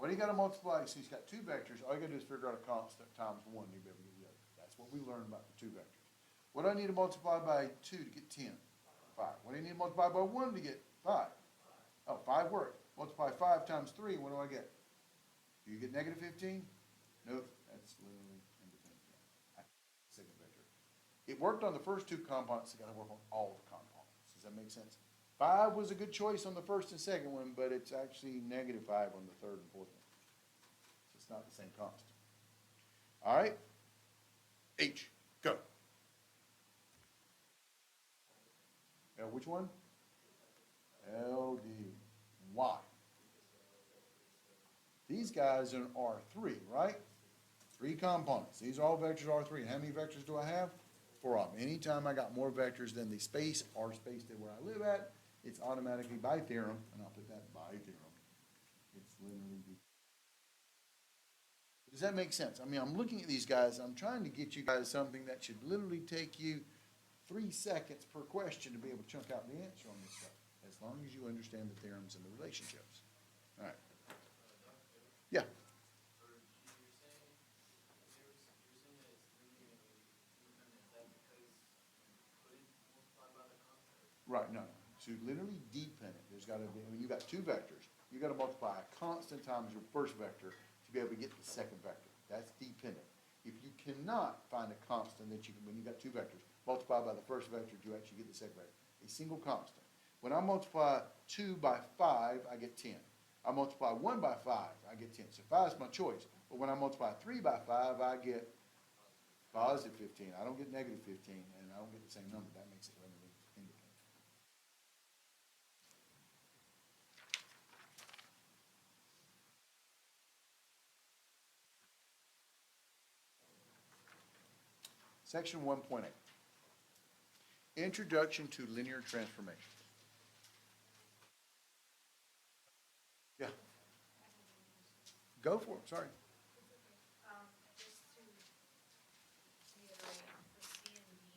What do you gotta multiply? So he's got two vectors, all you gotta do is figure out a constant times one to be able to get the other. That's what we learned about the two vectors. What do I need to multiply by two to get 10? 5. What do you need to multiply by one to get 5? Oh, 5 worked. Multiply 5 times 3, what do I get? Do you get negative 15? Nope, that's literally independent. Second vector. It worked on the first two components, it gotta work on all the components. Does that make sense? 5 was a good choice on the first and second one, but it's actually negative 5 on the third and fourth one. So it's not the same constant. All right? H, go. L, which one? L, D, Y. These guys are in R3, right? 3 components. These are all vectors R3. And how many vectors do I have? 4 of them. Anytime I got more vectors than the space, R space that where I live at, it's automatically by theorem, and I'll put that by theorem. It's literally the. Does that make sense? I mean, I'm looking at these guys, I'm trying to get you guys something that should literally take you 3 seconds per question to be able to chunk out the answer on this stuff, as long as you understand the theorems and the relationships. All right. Yeah. Or you're saying, you're saying that it's linearly independent, is that because you couldn't multiply by the constant? Right, no. To literally dependent, there's gotta be, I mean, you got 2 vectors. You gotta multiply a constant times your first vector to be able to get the second vector. That's dependent. If you cannot find a constant that you can, when you got 2 vectors, multiply by the first vector to actually get the second vector. A single constant. When I multiply 2 by 5, I get 10. I multiply 1 by 5, I get 10. So 5 is my choice. But when I multiply 3 by 5, I get positive 15. I don't get negative 15, and I don't get the same number. That makes it linearly independent. Section 1.8. Introduction to linear transformations. Yeah. Go for it, sorry. Just to reiterate, for C and D,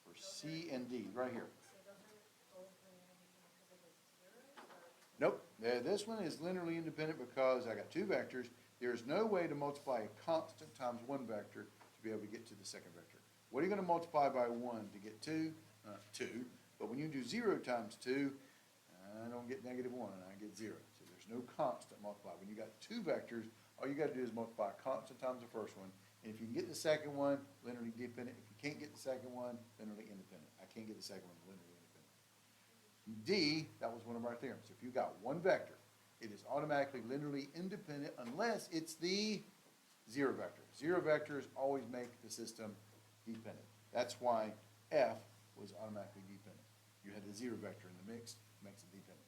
For C and D, right here. so those are both linear independent because of the zeros, or? Nope, this one is linearly independent because I got 2 vectors. There's no way to multiply a constant times 1 vector to be able to get to the second vector. What are you gonna multiply by 1 to get 2? 2. But when you do 0 times 2, I don't get negative 1, I get 0. So there's no constant multiply. When you got 2 vectors, all you gotta do is multiply a constant times the first one. And if you can get the second one, linearly dependent. If you can't get the second one, linearly independent. I can't get the second one, linearly independent. D, that was one of our theorems. If you got 1 vector, it is automatically linearly independent unless it's the 0 vector. 0 vectors always make the system dependent. That's why F was automatically dependent. You had the 0 vector in the mix, makes it dependent,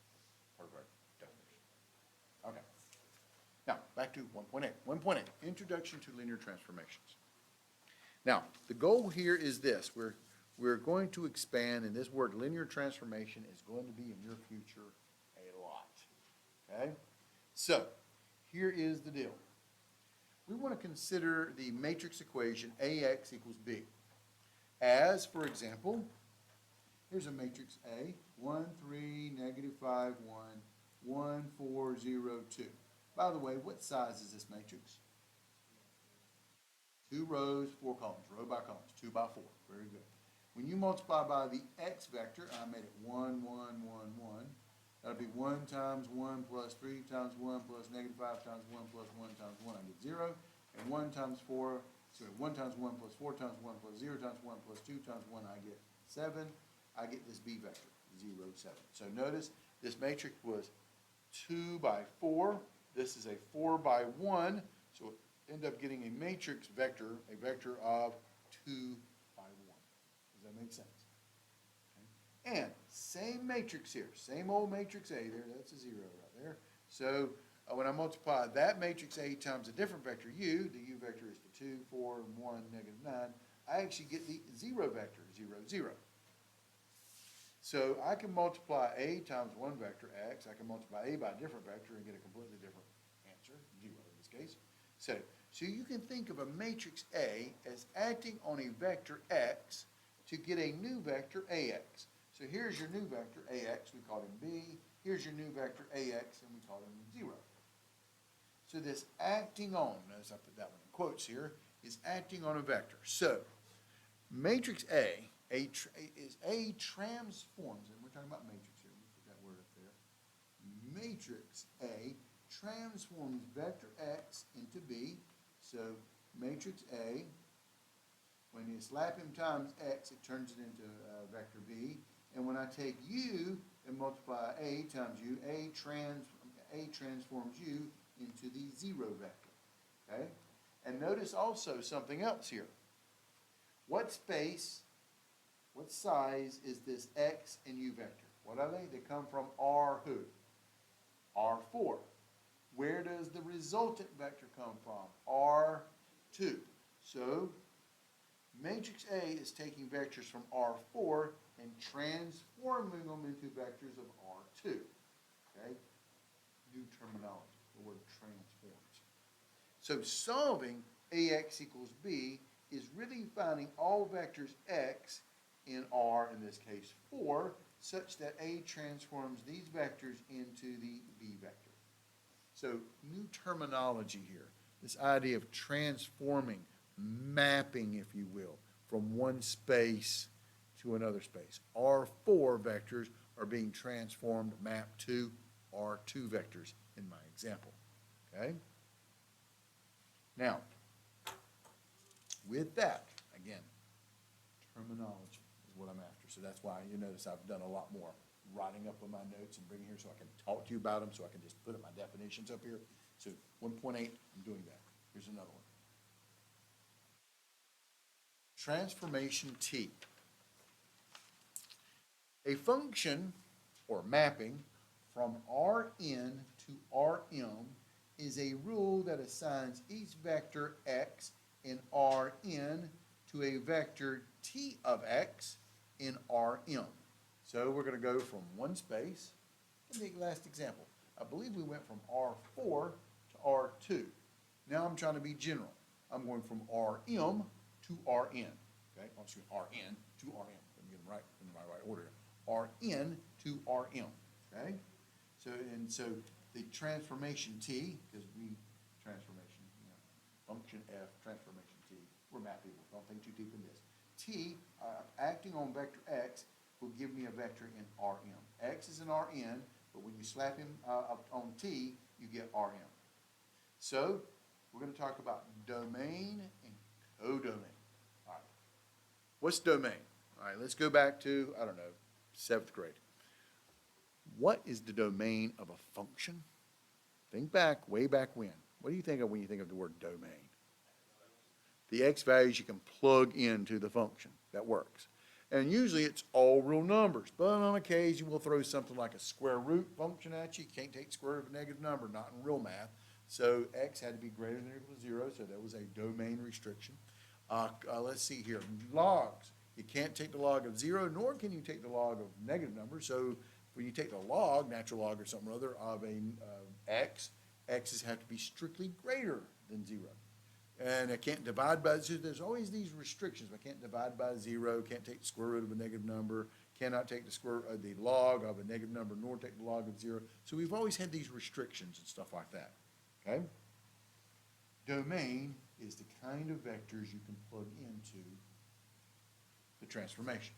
per of our definition. Okay. Now, back to 1.8. 1.8, Introduction to Linear Transformations. Now, the goal here is this. We're going to expand, and this word linear transformation is going to be in your future a lot. Okay? So, here is the deal. We want to consider the matrix equation AX equals B. As, for example, here's a matrix A, 1, 3, negative 5, 1, 1, 4, 0, 2. By the way, what size is this matrix? 2 rows, 4 columns, row by columns, 2 by 4. Very good. When you multiply by the x vector, I made it 1, 1, 1, 1. That'll be 1 times 1 plus 3 times 1 plus negative 5 times 1 plus 1 times 1, I get 0. And 1 times 4, sorry, 1 times 1 plus 4 times 1 plus 0 times 1 plus 2 times 1, I get 7. I get this b vector, 0, 7. So notice this matrix was 2 by 4. This is a 4 by 1. So it end up getting a matrix vector, a vector of 2 by 1. Does that make sense? Okay. And same matrix here, same old matrix A there, that's a 0 right there. So when I multiply that matrix A times a different vector U, the U vector is the 2, 4, 1, negative 9, I actually get the 0 vector, 0, 0. So I can multiply A times 1 vector X, I can multiply A by a different vector and get a completely different answer, 0 in this case. So you can think of a matrix A as acting on a vector X to get a new vector AX. So here's your new vector AX, we call him B. Here's your new vector AX, and we call him 0. So this acting on, notice I put that one in quotes here, is acting on a vector. So matrix is A transforms, and we're talking about matrix here, let me put that word up there. Matrix A transforms vector X into B. So matrix A, when you slap him times X, it turns it into vector B. And when I take U and multiply A times U, A transforms U into the zero vector, okay? And notice also something else here. What space, what size is this X and U vector? What are they? They come from R who? R4. Where does the resultant vector come from? R2. So matrix A is taking vectors from R4 and transforming them into vectors of R2. Okay? New terminology, the word transforms. So solving AX equals B is really finding all vectors X in R, in this case 4, such that A transforms these vectors into the B vector. So new terminology here, this idea of transforming, mapping, if you will, from one space to another space. R4 vectors are being transformed, mapped to R2 vectors in my example, okay? Now, with that, again, terminology is what I'm after. So that's why you notice I've done a lot more writing up on my notes and bringing here so I can talk to you about them, so I can just put up my definitions up here. So 1.8, I'm doing that. Here's another one. Transformation T. A function or mapping from Rn to Rm is a rule that assigns each vector x in Rn to a vector t of x in Rm. So we're going to go from one space. Let me take the last example. I believe we went from R4 to R2. Now I'm trying to be general. I'm going from Rm to Rn. Okay, I'm excuse me, Rn to Rm. Let me get them right in my right order. Rn to Rm. Okay, so the transformation T, because transformation, function F, transformation T. We're math people. Don't think too deep in this. T, acting on vector X, will give me a vector in Rm. X is in Rn, but when you slap him up on T, you get Rm. So we're going to talk about domain and codomain. All right. What's domain? All right, let's go back to, I don't know, 7th grade. What is the domain of a function? Think back, way back when. What do you think of when you think of the word domain? The x values you can plug into the function. That works. And usually it's all real numbers, but on occasion we'll throw something like a square root function at you. You can't take square root of a negative number, not in real math. So x had to be greater than or equal to 0, so that was a domain restriction. Let's see here, logs. You can't take the log of 0, nor can you take the log of negative numbers. So when you take the log, natural log or something or other, of a x's have to be strictly greater than 0. And I can't divide by 0. There's always these restrictions. I can't divide by 0, can't take the square root of a negative number, cannot take the log of a negative number, nor take the log of 0. So we've always had these restrictions and stuff like that, okay? Domain is the kind of vectors you can plug into the transformation.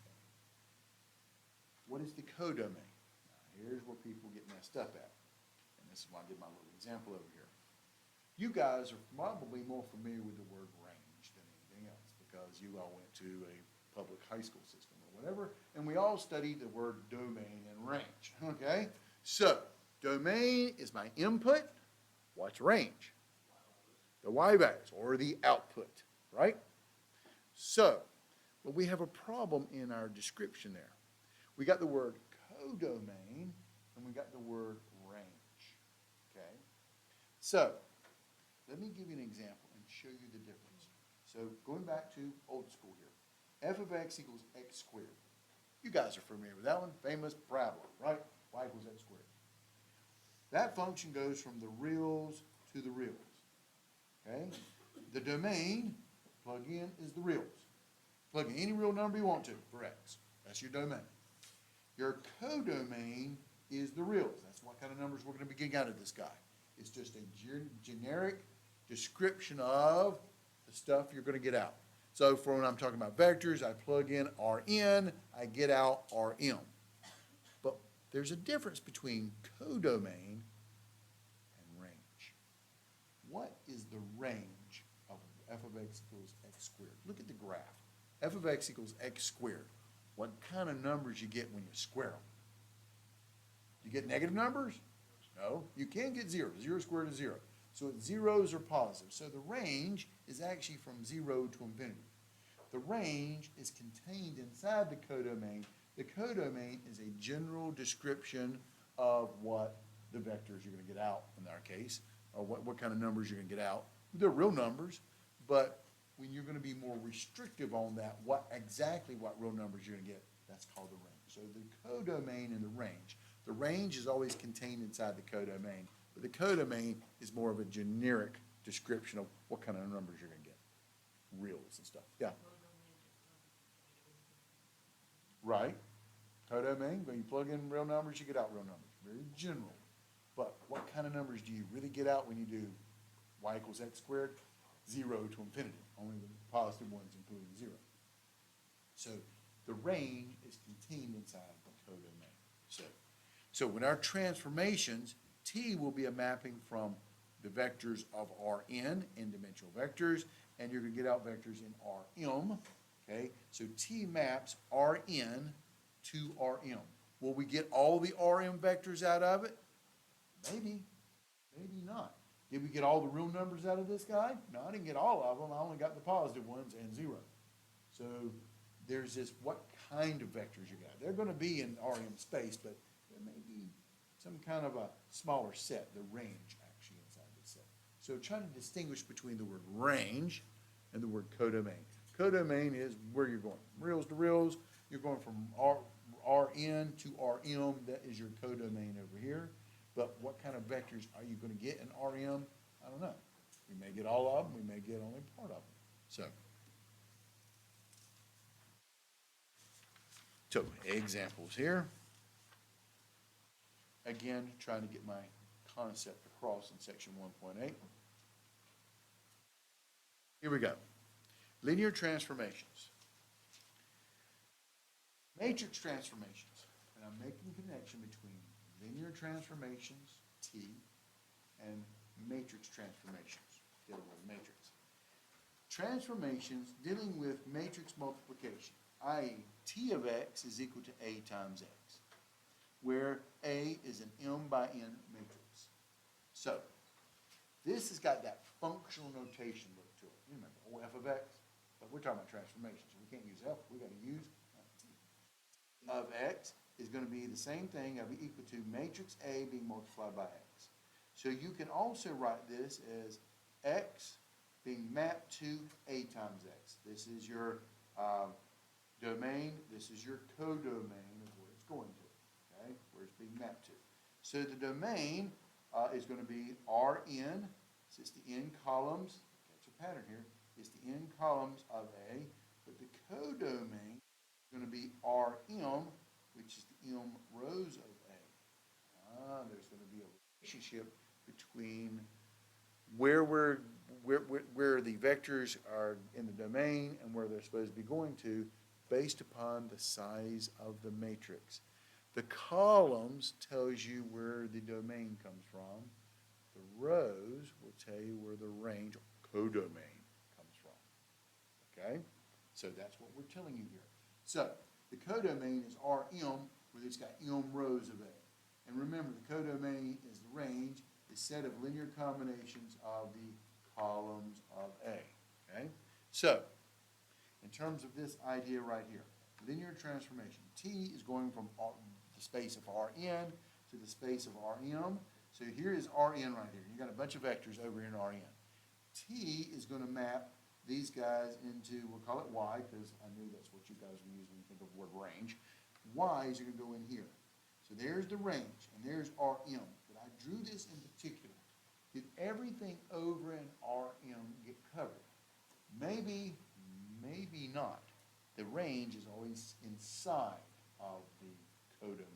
What is the codomain? Now, here's where people get messed up at. And this is why I did my little example over here. You guys are probably more familiar with the word range than anything else because you all went to a public high school system or whatever, and we all studied the word domain and range, okay? So, domain is my input. What's range? The y values, or the output, right? So, but we have a problem in our description there. We got the word codomain, and we got the word range, okay? So, let me give you an example and show you the difference. So going back to old school here, f of x equals x squared. You guys are familiar with that one, famous parabola, right? Y equals x squared. That function goes from the reals to the reals, okay? The domain, plug in, is the reals. Plug in any real number you want to for x. That's your domain. Your codomain is the reals. That's what kind of numbers we're going to be getting out of this guy. It's just a generic description of the stuff you're gonna get out. So for when I'm talking about vectors, I plug in Rn, I get out Rm. But there's a difference between codomain and range. What is the range of f of x equals x squared? Look at the graph. F of x equals x squared. What kind of numbers you get when you square them? You get negative numbers? No, you can get zero. Zero squared is zero. So it's zeros or positive. So the range is actually from 0 to infinity. The range is contained inside the codomain. The codomain is a general description of what the vectors you're going to get out in our case, or what kind of numbers you're going to get out. They're real numbers, but when you're going to be more restrictive on that, exactly what real numbers you're going to get, that's called the range. So the codomain and the range is always contained inside the codomain, but the codomain is more of a generic description of what kind of numbers you're going to get, reals and stuff. Yeah. Right. Codomain, when you plug in real numbers, you get out real numbers. Very general. But what kind of numbers do you really get out when you do y equals x squared? 0 to infinity. Only the positive ones, including 0. So the range is contained inside the codomain. So when our transformations, T will be a mapping from the vectors of Rn, n-dimensional vectors, and you're going to get out vectors in Rm. Okay, so T maps Rn to Rm. Will we get all the Rm vectors out of it? Maybe, maybe not. Did we get all the real numbers out of this guy? No, I didn't get all of them. I only got the positive ones and 0. So there's this what kind of vectors you got. They're going to be in Rm space, but there may be some kind of a smaller set, the range actually inside this set. So trying to distinguish between the word range and the word codomain. Codomain is where you're going. Reals to reals, you're going from Rn to Rm, that is your codomain over here. But what kind of vectors are you going to get in Rm? I don't know. We may get all of them, we may get only part of them. So examples here. Again, trying to get my concept across in section 1.8. Here we go. Linear transformations. Matrix transformations. And I'm making a connection between linear transformations, T, and matrix transformations, dealing with matrix. Transformations dealing with matrix multiplication, i.e. T of x is equal to A times x, where A is an m by n matrix. So, this has got that functional notation look to it. You remember, f of x, but we're talking about transformations, so we can't use f, we got to use T of x is going to be the same thing, it'll be equal to matrix A being multiplied by x. So you can also write this as x being mapped to A times x. This is your domain, this is your codomain of where it's going to, okay, where it's being mapped to. So the domain is going to be Rn, so it's the n columns, catch a pattern here, it's the n columns of A, but the codomain is going to be Rm, which is the m rows of A. There's going to be a relationship between where the vectors are in the domain and where they're supposed to be going to based upon the size of the matrix. The columns tells you where the domain comes from. The rows will tell you where the range, codomain, comes from. Okay? So that's what we're telling you here. So the codomain is Rm, where it's got m rows of A. And remember, the codomain is the range, the set of linear combinations of the columns of A. Okay? So, in terms of this idea right here, linear transformation. T is going from the space of Rn to the space of Rm. So here is Rn right here. You got a bunch of vectors over here in Rn. T is going to map these guys into, we'll call it Y, because I knew that's what you guys would use when you think of the word range. Y's are going to go in here. So there's the range, and there's Rm. But I drew this in particular. Did everything over in Rm get covered? Maybe, maybe not. The range is always inside of the codomain.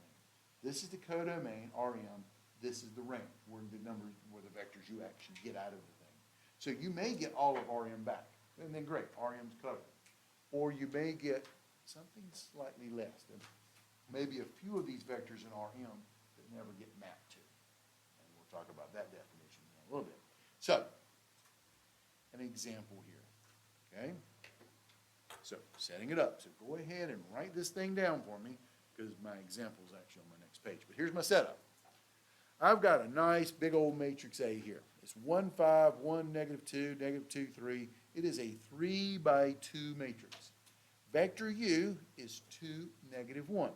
This is the codomain, Rm. this is the range, where the numbers, where the vectors you actually get out of the thing. So you may get all of RM back, and then great, RM's covered. Or you may get something slightly less, than maybe a few of these vectors in RM that never get mapped to. And we'll talk about that definition in a little bit. So, an example here, okay? So, setting it up. So go ahead and write this thing down for me, because my example is actually on my next page. But here's my setup. I've got a nice big old matrix A here. It's 1, 5, 1, -2, -2, 3. It is a 3 by 2 matrix. Vector U is 2, -1.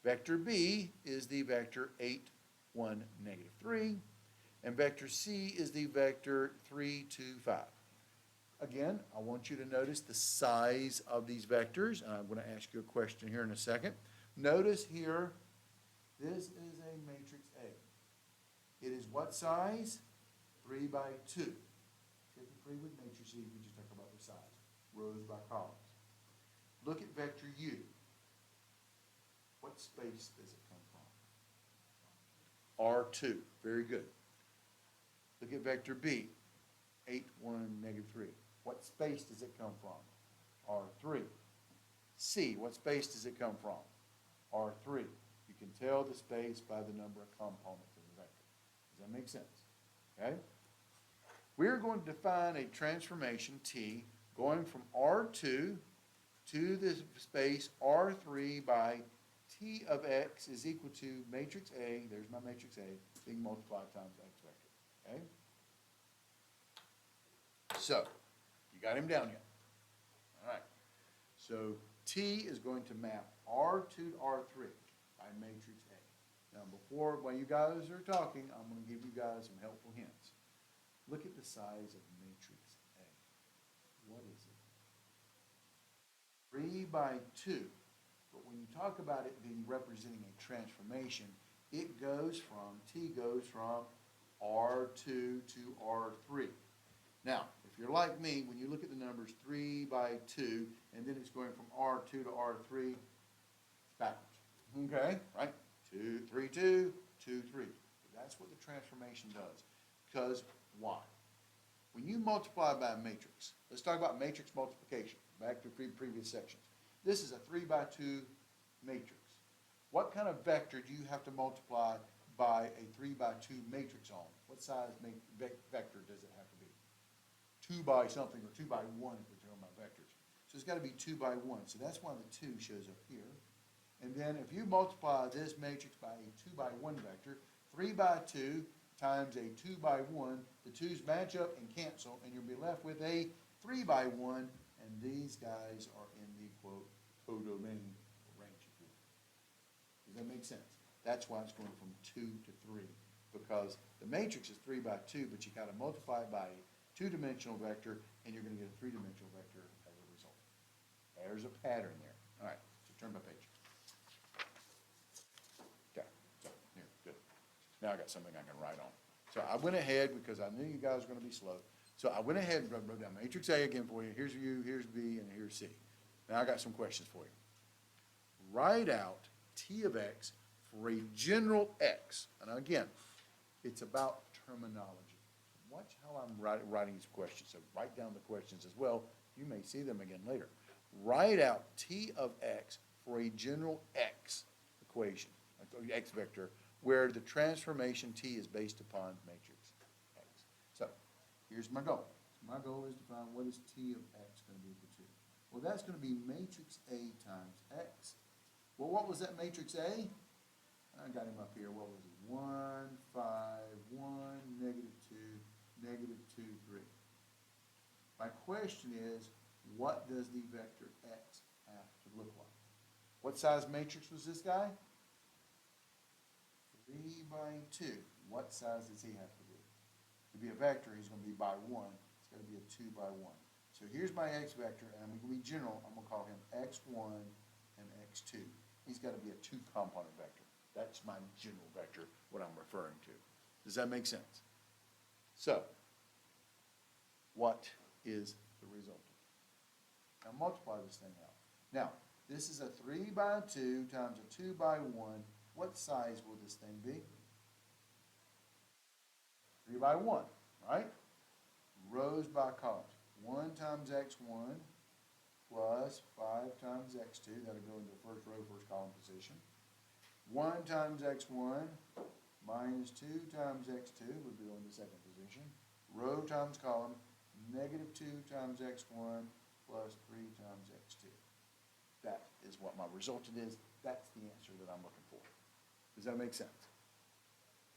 Vector B is the vector 8, 1, -3. And vector C is the vector 3, 2, 5. Again, I want you to notice the size of these vectors, and I'm going to ask you a question here in a second. Notice here, this is a matrix A. It is what size? 3 by 2. Typically with matrices, we just talk about the size, rows by columns. Look at vector U. What space does it come from? R2. Very good. Look at vector B. 8, 1, -3. What space does it come from? R3. C, what space does it come from? R3. You can tell the space by the number of components in the vector. Does that make sense? Okay? We're going to define a transformation T going from R2 to the space R3 by T of X is equal to matrix A, there's my matrix A, being multiplied times X vector. Okay? So, you got him down yet? All right. So, T is going to map R2 to R3 by matrix A. Now, while you guys are talking, I'm going to give you guys some helpful hints. Look at the size of matrix A. What is it? 3 by 2. But when you talk about it being representing a transformation, T goes from R2 to R3. Now, if you're like me, when you look at the numbers 3 by 2, and then it's going from R2 to R3, it's backwards. Okay, right? 2, 3, 2, 2, 3. That's what the transformation does. Because why? When you multiply by a matrix, let's talk about matrix multiplication, back to previous sections. This is a 3 by 2 matrix. What kind of vector do you have to multiply by a 3 by 2 matrix on? What size vector does it have to be? 2 by something, or 2 by 1 if we're talking about vectors. So it's got to be 2 by 1. So that's why the 2 shows up here. And then if you multiply this matrix by a 2 by 1 vector, 3 by 2 times a 2 by 1, the 2's match up and cancel, and you'll be left with a 3 by 1, and these guys are in the, quote, codomain range. Does that make sense? That's why it's going from 2 to 3, because the matrix is 3 by 2, but you got to multiply it by a 2-dimensional vector, and you're going to get a 3-dimensional vector as a result. There's a pattern there. All right, so turn my page. Okay, so here, good. Now I got something I can write on. So I went ahead, because I knew you guys were going to be slow, so I went ahead and wrote down matrix A again for you. Here's U, here's B, and here's C. Now I got some questions for you. Write out T of X for a general X. And again, it's about terminology. Watch how I'm writing these questions. So write down the questions as well. You may see them again later. Write out T of X for a general X equation, X vector, where the transformation T is based upon matrix X. So here's my goal. My goal is to find what is T of X going to be equal to. Well, that's going to be matrix A times X. Well, what was that matrix A? I got him up here. What was it? 1, 5, 1, -2, -2, 3. My question is, what does the vector X have to look like? What size matrix was this guy? 3 by 2. What size does he have to be? To be a vector, he's going to be by 1. It's going to be a 2 by 1. So here's my X vector, and I'm going to be general. I'm going to call him X1 and X2. He's got to be a 2-component vector. That's my general vector, what I'm referring to. Does that make sense? So, what is the result? Now multiply this thing out. Now, this is a 3 by 2 times a 2 by 1. What size will this thing be? 3 by 1, right? Rows by columns. 1 times x1 plus 5 times x2, that'll go into the first row, first column position. 1 times x1 minus 2 times x2 would be on the second position. Row times column, negative 2 times x1 plus 3 times x2. That is what my resultant is. That's the answer that I'm looking for. Does that make sense?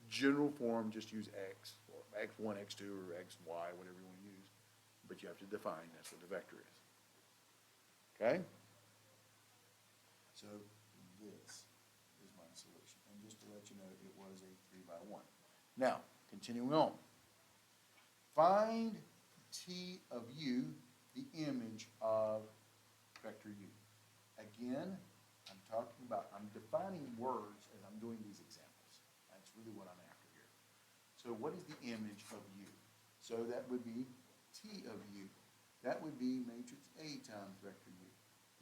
General form, just use x, or x1, x2, or x, y, whatever you want to use. But you have to define, that's what the vector is. Okay? So this is my solution. And just to let you know, it was a 3 by 1. Now, continuing on. Find T of u, the image of vector u. Again, I'm defining words as I'm doing these examples. That's really what I'm after here. So what is the image of u? So that would be T of u. That would be matrix A times vector u.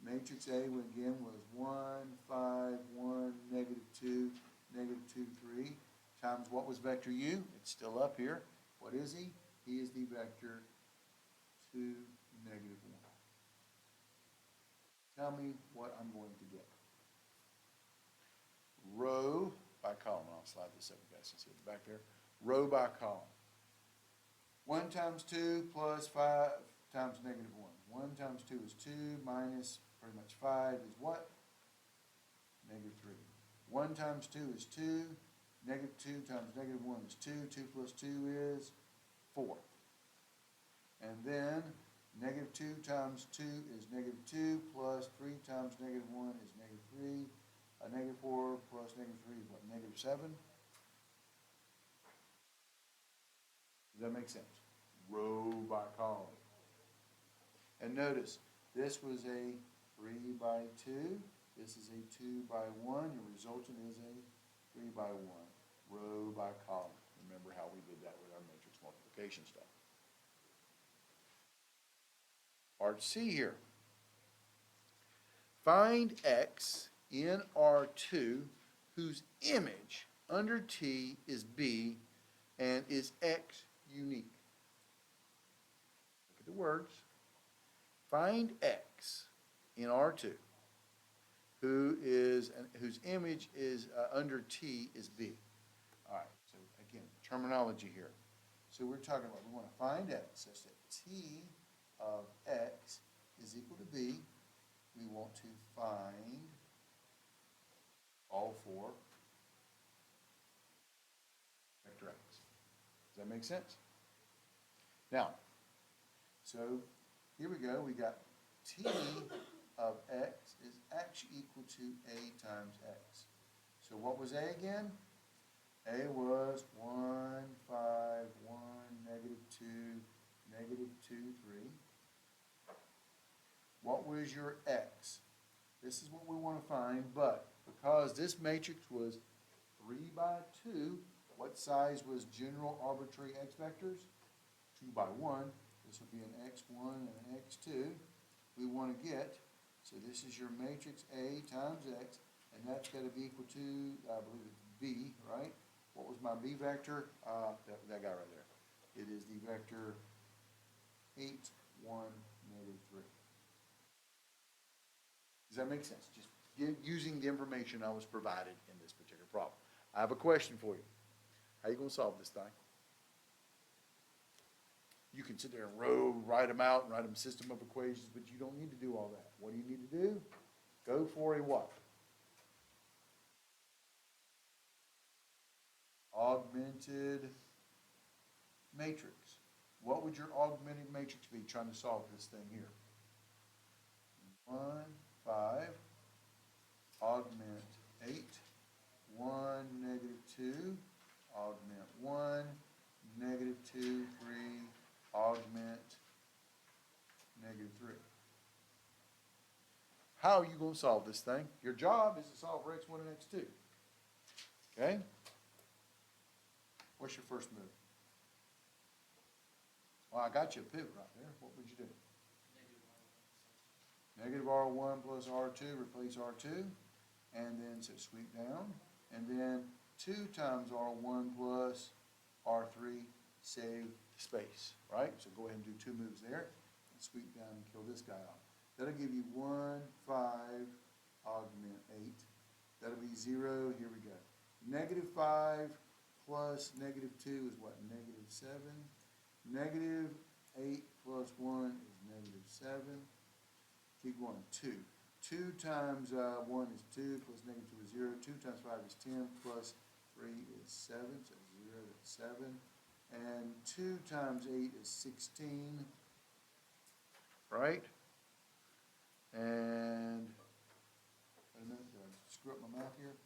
Matrix A, again, was 1, 5, 1, negative 2, negative 2, 3, times what was vector u? It's still up here. What is he? He is the vector 2, negative 1. Tell me what I'm going to get. Row by column. I'll slide this up, you guys can see it back there. Row by column. 1 times 2 plus 5 times negative 1. 1 times 2 is 2 minus pretty much 5 is what? Negative 3. 1 times 2 is 2. Negative 2 times negative 1 is 2. 2 plus 2 is 4. And then negative 2 times 2 is negative 2 plus 3 times negative 1 is negative 3. Negative 4 plus negative 3 is what? Negative 7. Does that make sense? Row by column. And notice, this was a 3 by 2. This is a 2 by 1. Your resultant is a 3 by 1. Row by column. Remember how we did that with our matrix multiplication stuff. Part C here. Find x in R2 whose image under T is B and is X unique. Look at the words. Find X in R2 whose image is under T is B. All right, so again, terminology here. So we're talking about, we want to find X such that T of X is equal to B. We want to find all 4 vector X. Does that make sense? Now, so here we go. We got T of X is actually equal to A times X. So what was A again? A was 1, 5, 1, negative 2, negative 2, 3. What was your X? This is what we want to find, but because this matrix was 3 by 2, what size was general arbitrary X vectors? 2 by 1. This will be an X1 and an X2. We want to get, so this is your matrix A times X, and that's got to be equal to, I believe it's B, right? What was my B vector? That guy right there. It is the vector 8, 1, negative 3. Does that make sense? Just using the information I was provided in this particular problem. I have a question for you. How are you going to solve this thing? You can sit there and write them out and write them system of equations, but you don't need to do all that. What do you need to do? Go for a what? Augmented matrix. What would your augmented matrix be trying to solve this thing here? 1, 5, augment 8, 1, negative 2, augment 1, negative 2, 3, augment negative 3. How are you going to solve this thing? Your job is to solve for x1 and x2. Okay? What's your first move? Well, I got you a pivot right there. What would you do? Negative R1 plus R2, replace R2, and then so sweep down, and then 2 times R1 plus R3, save space, right? So go ahead and do 2 moves there, and sweep down and kill this guy off. That'll give you 1, 5, augment 8. That'll be 0, here we go. -5 plus -2 is what, -7? -8 plus 1 is -7. Keep going, 2. 2 times 1 is 2, plus -2 is 0. 2 times 5 is 10, plus 3 is 7, so 0, that's 7. And 2 times 8 is 16, right? And, wait a minute, did I screw up my math here?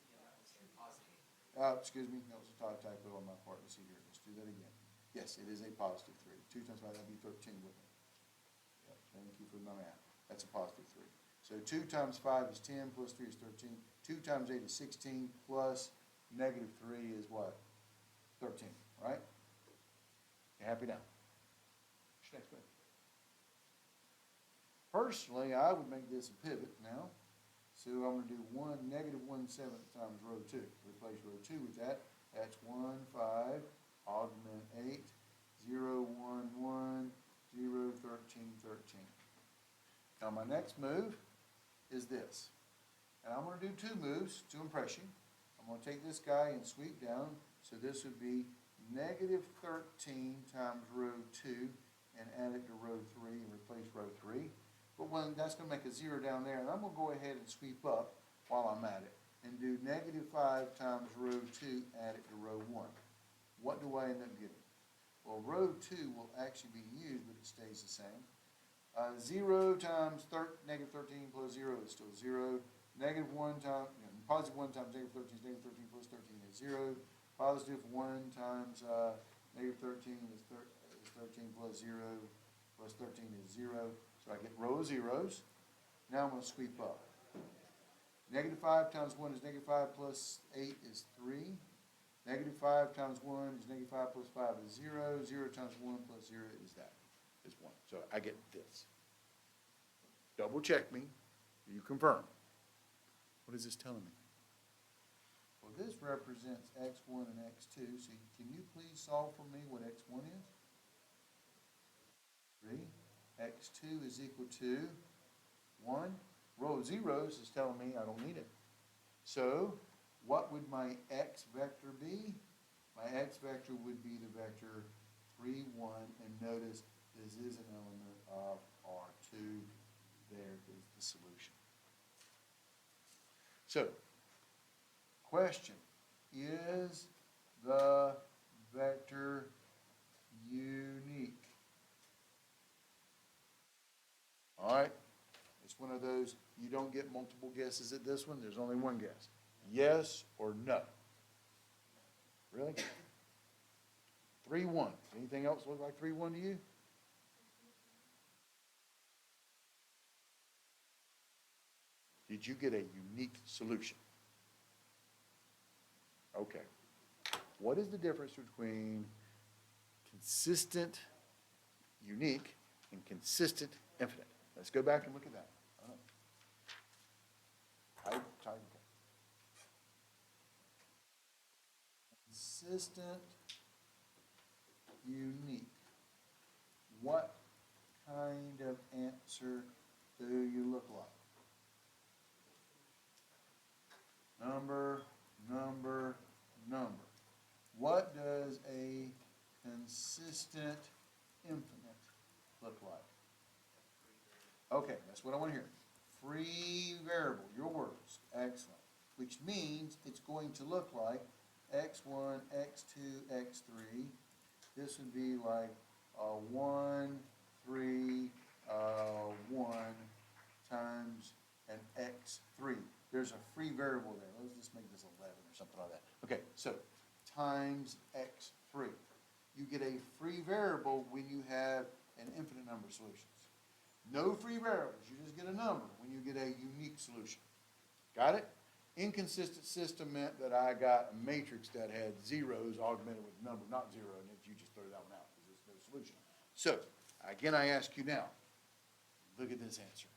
Excuse me, that was a typo on my part. Let's see here, let's do that again. Yes, it is a +3. 2 times 5, that'd be 13, wouldn't it? Yep, thank you for my math. That's a +3. So 2 times 5 is 10, plus 3 is 13. 2 times 8 is 16, plus -3 is what? 13, right? You happy now? What's your next move? Personally, I would make this a pivot now. So I'm gonna do -1/7 times row 2. Replace row 2 with that. That's 1, 5, augment 8, 0, 1, 1, 0, 13, 13. Now my next move is this. And I'm gonna do 2 moves to impress you. I'm gonna take this guy and sweep down. So this would be -13 times row 2 and add it to row 3 and replace row 3. But that's gonna make a 0 down there, and I'm gonna go ahead and sweep up while I'm at it and do -5 times row 2, add it to row 1. What do I end up getting? Well, row 2 will actually be used, but it stays the same. 0 times -13 plus 0 is still 0. -1 times, +1 times -13 is -13 plus 13 is 0. +1 times -13 is 13 plus 0 plus 13 is 0. So I get row of zeros. Now I'm going to sweep up. -5 times 1 is -5 plus 8 is 3. -5 times 1 is -5 plus 5 is 0. 0 times 1 plus 0 is that, is 1. So I get this. Double check me. You confirm. What is this telling me? Well, this represents x1 and x2. So can you please solve for me what x1 is? 3. x2 is equal to 1. Row of zeros is telling me I don't need it. So what would my x vector be? My x vector would be the vector 3, 1, and notice this is an element of R2. There is the solution. So, question, is the vector unique? All right, it's one of those, you don't get multiple guesses at this one, there's only one guess. Yes or no? Really? 3-1. Anything else look like 3-1 to you? Did you get a unique solution? Okay. What is the difference between consistent, unique, and consistent, infinite? Let's go back and look at that. Consistent, unique. What kind of answer do you look like? Number, number, number. What does a consistent infinite look like? Okay, that's what I want to hear. Free variable, your words, excellent. Which means it's going to look like x1, x2, x3. This would be like 1, 3, 1 times an x3. There's a free variable there. Let's just make this 11 or something like that. Okay, so times x3. You get a free variable when you have an infinite number of solutions. No free variables. You just get a number when you get a unique solution. Got it? Inconsistent system meant that I got a matrix that had zeros augmented with a number, not 0, and if you just throw that one out because there's no solution. So, again, I ask you now, look at this answer.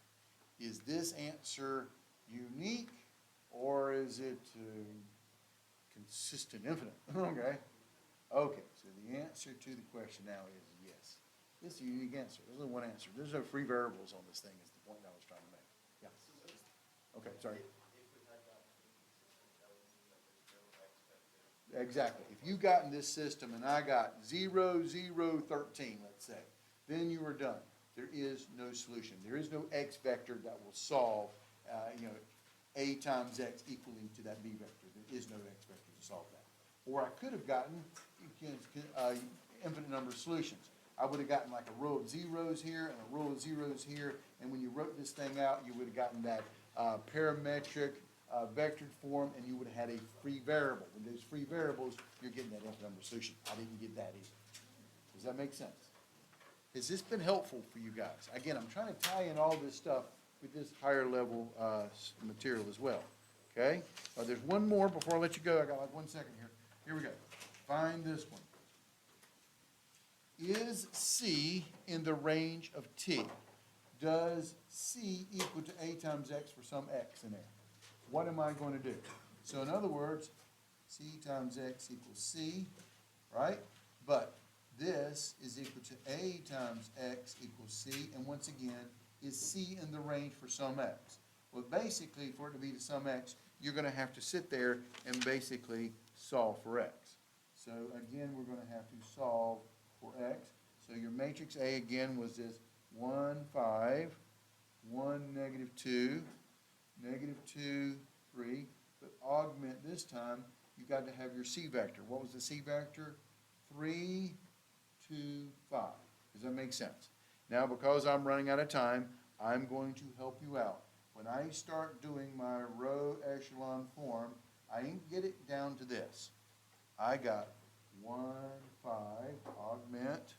Is this answer unique, or is it consistent infinite? Okay. Okay, so the answer to the question now is yes. This is a unique answer. There's only one answer. There's no free variables on this thing is the point I was trying to make. Yeah. Okay, sorry. If we had gotten inconsistent, that would mean that there's no X vector. Exactly. If you got in this system and I got 0, 0, 13, let's say, then you are done. There is no solution. There is no X vector that will solve, A times X equaling to that B vector. There is no X vector to solve that. Or I could have gotten infinite number of solutions. I would have gotten like a row of zeros here and a row of zeros here, and when you wrote this thing out, you would have gotten that parametric vectored form, and you would have had a free variable. With those free variables, you're getting that infinite number solution. I didn't get that either. Does that make sense? Has this been helpful for you guys? Again, I'm trying to tie in all this stuff with this higher level material as well. Okay? There's one more before I let you go. I got like 1 second here. Here we go. Find this one. Is C in the range of T? Does C equal to A times X for some X in there? What am I going to do? So in other words, C times X equals C, right? But this is equal to A times X equals C, and once again, is C in the range for some X? Well, basically, for it to be to some X, you're going to have to sit there and basically solve for X. So again, we're going to have to solve for X. So your matrix A again was this 1, 5, 1, -2, -2, 3. But augment this time, you got to have your C vector. What was the C vector? 3, 2, 5. Does that make sense? Now, because I'm running out of time, I'm going to help you out. When I start doing my row echelon form, I didn't get it down to this. I got 1, 5, augment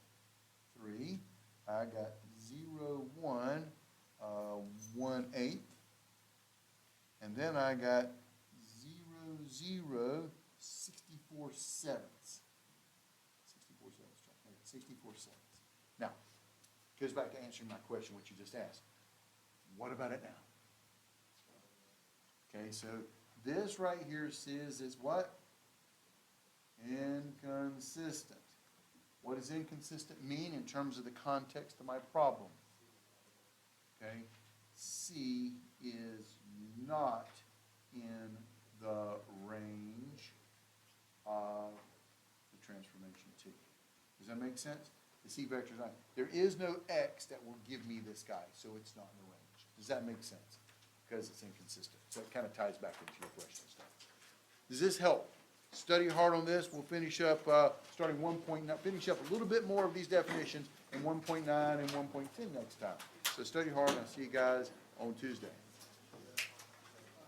3. I got 0, 1, 1/8. And then I got 0, 0, 64 sevenths. 64 sevenths. I got 64 sevenths. Now, goes back to answering my question, what you just asked. What about it now? Okay, so this right here says it's what? Inconsistent. What does inconsistent mean in terms of the context of my problem? Okay, C is not in the range of the transformation T. Does that make sense? The C vector is not. There is no X that will give me this guy, so it's not in the range. Does that make sense? Because it's inconsistent. So it kind of ties back into your question stuff. Does this help? Study hard on this. We'll finish up starting 1.9, finish up a little bit more of these definitions in 1.9 and 1.10 next time. So study hard, and I'll see you guys on Tuesday.